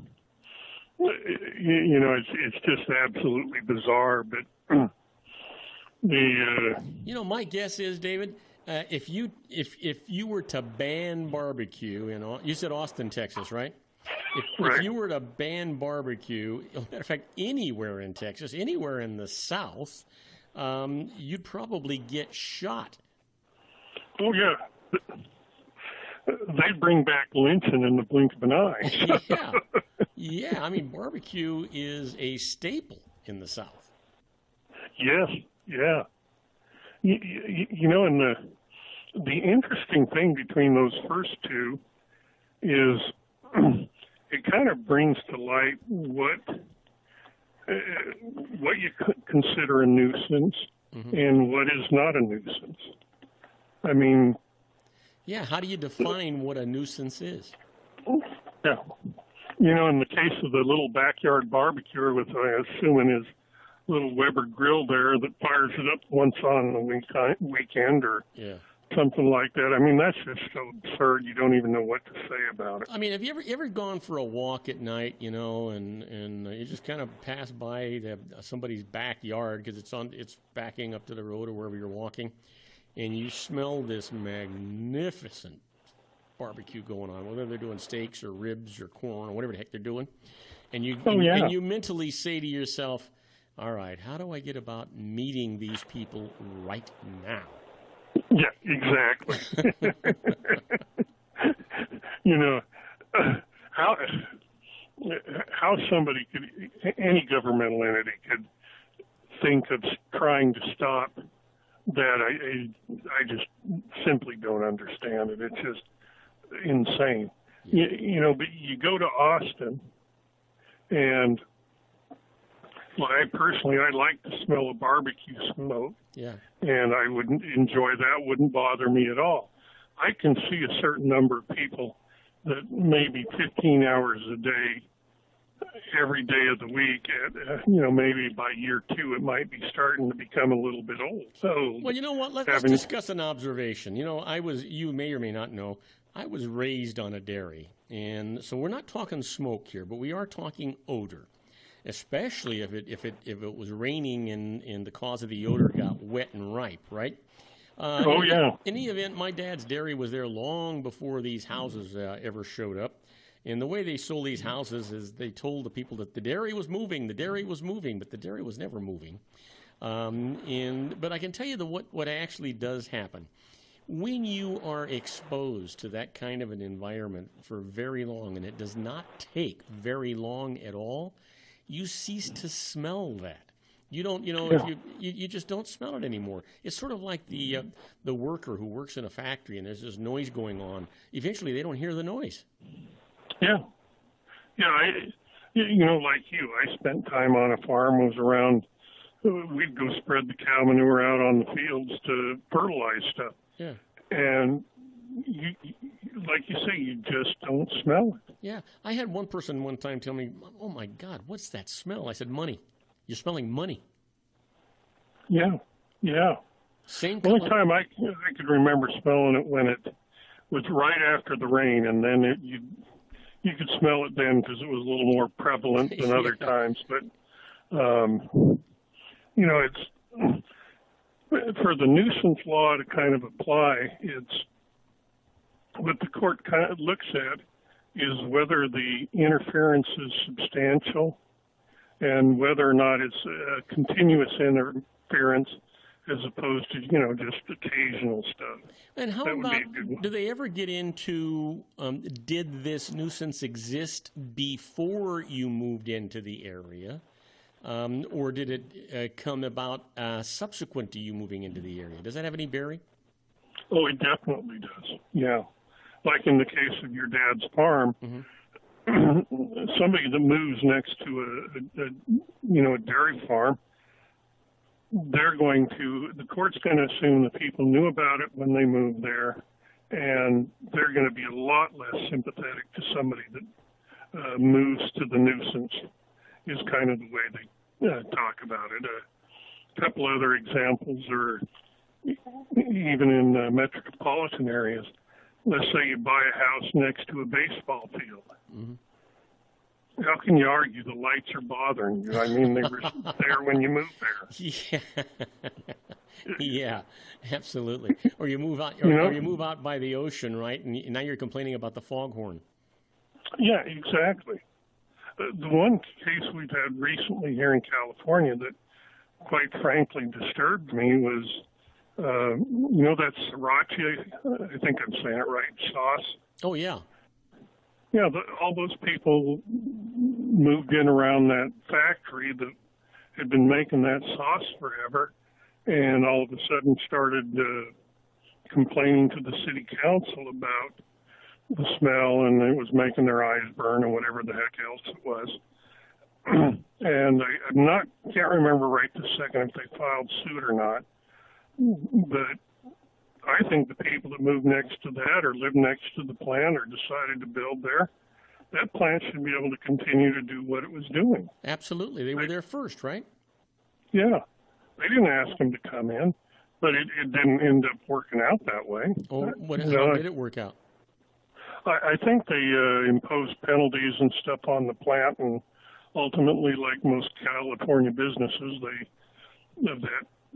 S4: it's just absolutely bizarre. But
S1: my guess is, David, if you were to ban barbecue you said Austin, Texas, right? If you were to ban barbecue, as a matter of fact, anywhere in Texas, anywhere in the South, you'd probably get shot.
S4: Oh yeah, they'd bring back lynching in the blink of an eye.
S1: Yeah. Yeah, I mean, barbecue is a staple in the South.
S4: Yes, yeah. You know, and the interesting thing between those first two is it kind of brings to light what you consider a nuisance and what is not a nuisance. I mean,
S1: yeah, how do you define what a nuisance is?
S4: Yeah. You know, in the case of the little backyard barbecuer with, I assume, his little Weber grill there that fires it up once on the weekend or something like that. I mean, that's just so absurd. You don't even know what to say about it.
S1: I mean, have you ever gone for a walk at night, you know, and you just kind of pass by somebody's backyard because it's backing up to the road or wherever you're walking, and you smell this magnificent barbecue going on, whether they're doing steaks or ribs or corn or whatever the heck they're doing, and you mentally say to yourself, all right, how do I get about meeting these people right now?
S4: Yeah, exactly. You know, how somebody any governmental entity could think of trying to stop that, I just simply don't understand it. It's just insane. You know, but you go to Austin, and I like the smell of barbecue smoke.
S1: Yeah.
S4: And I wouldn't enjoy that, wouldn't bother me at all. I can see a certain number of people that maybe 15 hours a day, every day of the week, you know, maybe by year 2 it might be starting to become a little bit old. So,
S1: well, you know what? Let's discuss an observation. You know, you may or may not know, I was raised on a dairy, and so we're not talking smoke here, but we are talking odor. Especially if it was raining and the cause of the odor got wet and ripe, right? In any event, my dad's dairy was there long before these houses ever showed up. And the way they sold these houses is they told the people that the dairy was moving, but the dairy was never moving. But I can tell you what actually does happen. When you are exposed to that kind of an environment for very long, and it does not take very long at all, you cease to smell that. You don't, you know, you just don't smell it anymore. It's sort of like the worker who works in a factory and there's this noise going on. Eventually, they don't hear the noise.
S4: Yeah. You know, like you, I spent time on a farm. Was around. We'd go spread the cow manure out on the fields to fertilize stuff.
S1: Yeah.
S4: And you, like you say, you just don't smell it.
S1: Yeah. I had one person one time tell me, "Oh my God, what's that smell?" I said, "Money. You're smelling money."
S4: Yeah.
S1: Same.
S4: The only time I could remember smelling it when it was right after the rain, and then you could smell it then because it was a little more prevalent than other times. But you know, it's for the nuisance law to kind of apply. It's what the court kind of looks at is whether the interference is substantial and whether or not it's a continuous interference as opposed to, you know, just occasional stuff.
S1: And how about, do they ever get into, did this nuisance exist before you moved into the area, or did it come about subsequent to you moving into the area? Does that have any bearing?
S4: Oh, it definitely does, yeah. Like in the case of your dad's farm, somebody that moves next to a dairy farm, the court's going to assume that people knew about it when they moved there, and they're going to be a lot less sympathetic to somebody that moves to the nuisance, is kind of the way they talk about it. A couple other examples are even in metropolitan areas. Let's say you buy a house next to a baseball field. Mm-hmm. How can you argue the lights are bothering you? I mean, they were there when you moved there.
S1: Yeah, absolutely. Or you move out, or you move out by the ocean, right? And now you're complaining about the foghorn.
S4: Yeah, exactly. The one case we've had recently here in California that, quite frankly, disturbed me was You know that sriracha, I think I'm saying it right, sauce?
S1: Oh, yeah.
S4: Yeah, all those people moved in around that factory that had been making that sauce forever, and all of a sudden started complaining to the city council about the smell, and it was making their eyes burn and whatever the heck else it was. And can't remember right this second if they filed suit or not, but I think the people that moved next to that or lived next to the plant or decided to build there, that plant should be able to continue to do what it was doing.
S1: Absolutely. They were there first, right?
S4: Yeah. They didn't ask them to come in, but it didn't end up working out that way.
S1: Oh, how did it work out?
S4: I think they imposed penalties and stuff on the plant, and ultimately, like most California businesses, they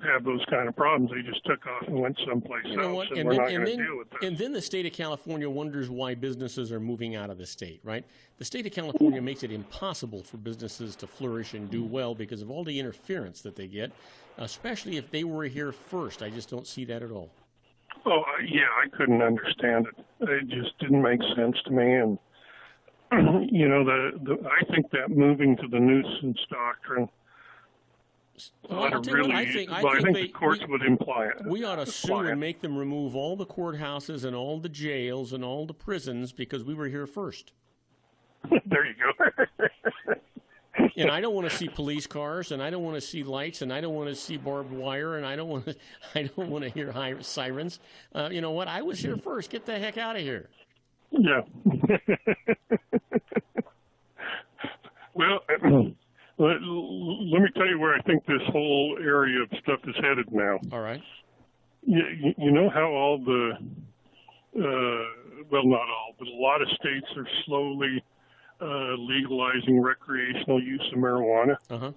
S4: have those kind of problems. They just took off and went someplace else, and we're not going to deal with that.
S1: And then the state of California wonders why businesses are moving out of the state, right? The state of California makes it impossible for businesses to flourish and do well because of all the interference that they get, especially if they were here first. I just don't see that at all.
S4: Oh, yeah, I couldn't understand it. It just didn't make sense to me. And, you know, I think that moving to the nuisance doctrine I think the courts would imply it.
S1: We ought to sue and make them remove all the courthouses and all the jails and all the prisons because we were here first.
S4: There you go.
S1: And I don't want to see police cars, and I don't want to see lights, and I don't want to see barbed wire, and I don't want to hear sirens. You know what? I was here first. Get the heck out of here.
S4: Yeah. Well. Let me tell you where I think this whole area of stuff is headed now.
S1: All right.
S4: You know how all the, well, not all, but a lot of states are slowly legalizing recreational use of marijuana.
S1: Uh-huh.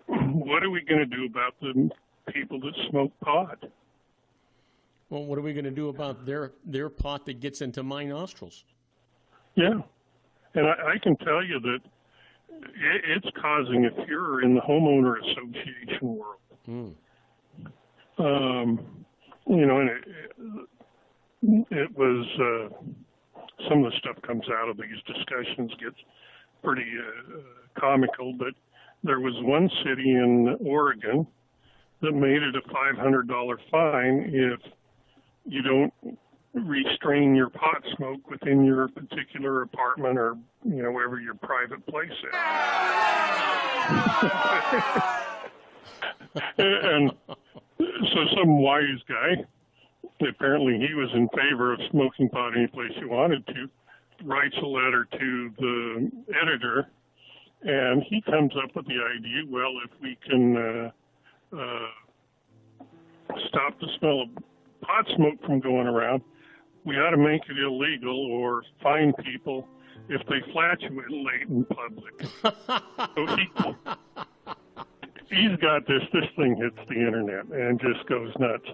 S4: What are we going to do about the people that smoke pot?
S1: Well, what are we going to do about their pot that gets into my nostrils?
S4: Yeah. And I can tell you that it's causing a furor in the homeowner association world.
S1: Mm.
S4: You know, and it was some of the stuff comes out of these discussions gets pretty comical, but there was one city in Oregon that made it a $500 fine if you don't restrain your pot smoke within your particular apartment or, you know, wherever your private place is. And so some wise guy, apparently he was in favor of smoking pot any place you wanted to, writes a letter to the editor, and he comes up with the idea, well, if we can stop the smell of pot smoke from going around, we ought to make it illegal or fine people if they flatulate late in public. So he's got this thing hits the internet and just goes nuts.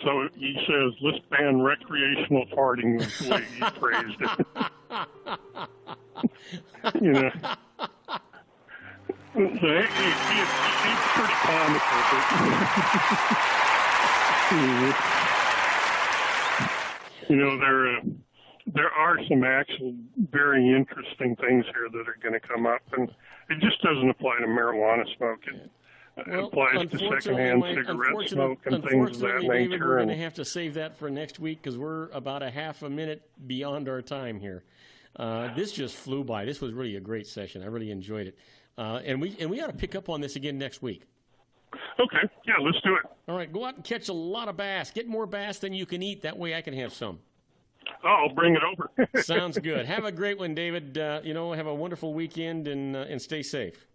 S4: So he says, let's ban recreational farting, is the way he phrased it. You know. So it's pretty comical. But you know, there are some actual very interesting things here that are going to come up, and it just doesn't apply to marijuana smoking. It applies to secondhand cigarette smoke and things of that nature.
S1: David, we're going to have to save that for next week because we're about a half a minute beyond our time here. This just flew by. This was really a great session. I really enjoyed it, and we ought to pick up on this again next week.
S4: Okay, yeah, let's do it.
S1: All right, go out and catch a lot of bass. Get more bass than you can eat. That way I can have some.
S4: Oh, I'll bring it over.
S1: Sounds good. Have a great one, David. You know, have a wonderful weekend and stay safe.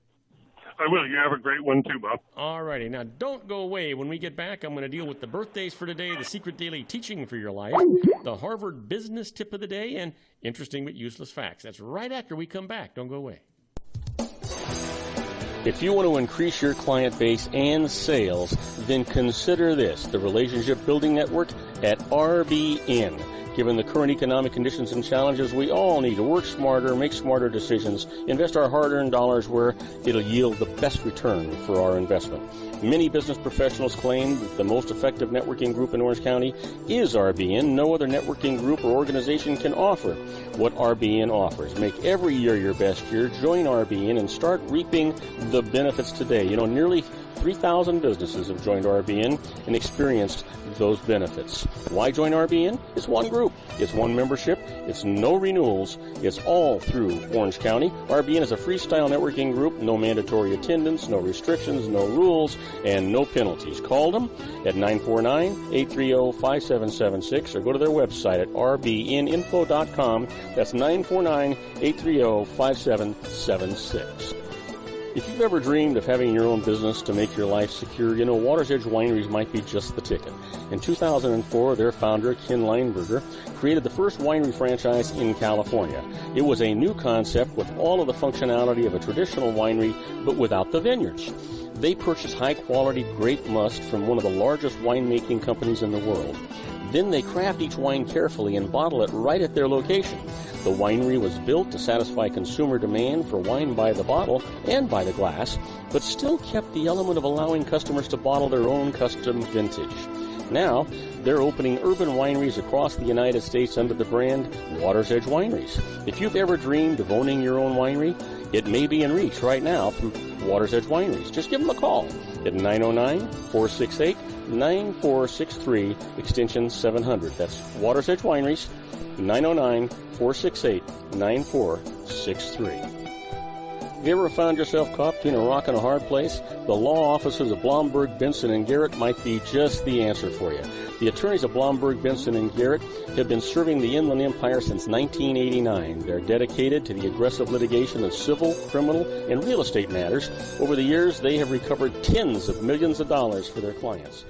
S4: I will. You have a great one too, Bob.
S1: All righty. Now, don't go away. When we get back, I'm going to deal with the birthdays for today, the secret daily teaching for your life, the Harvard business tip of the day, and interesting but useless facts. That's right after we come back. Don't go away. If you want to increase your client base and sales, then consider this. The Relationship Building Network at RBN. Given the current economic conditions and challenges, we all need to work smarter, make smarter decisions, invest our hard-earned dollars where it'll yield the best return for our investment. Many business professionals claim that the most effective networking group in Orange County is RBN. No other networking group or organization can offer what RBN offers. Make every year your best year. Join RBN and start reaping the benefits today. You know, nearly 3,000 businesses have joined RBN and experienced those benefits. Why join RBN? It's one group. It's one membership. It's no renewals. It's all through Orange County. RBN is a freestyle networking group. No mandatory attendance, no restrictions, no rules, and no penalties. Call them at 949-830-5776 or go to their website at rbninfo.com. That's 949-830-5776. If you've ever dreamed of having your own business to make your life secure, you know Water's Edge Wineries might be just the ticket. In 2004, their founder, Ken Lineberger, created the first winery franchise in California. It was a new concept with all of the functionality of a traditional winery, but without the vineyards. They purchased high-quality grape must from one of the largest winemaking companies in the world. Then they craft each wine carefully and bottle it right at their location. The winery was built to satisfy consumer demand for wine by the bottle and by the glass, but still kept the element of allowing customers to bottle their own custom vintage. Now, they're opening urban wineries across the United States under the brand Water's Edge Wineries. If you've ever dreamed of owning your own winery, it may be in reach right now through Water's Edge Wineries. Just give them a call at 909-468-9463, extension 700. That's Water's Edge Wineries, 909-468-9463. Have you ever found yourself caught between a rock and a hard place? The law offices of Blomberg, Benson & Garrett might be just the answer for you. The attorneys of Blomberg, Benson & Garrett have been serving the Inland Empire since 1989. They're dedicated to the aggressive litigation of civil, criminal, and real estate matters. Over the years, they have recovered tens of millions of dollars for their clients.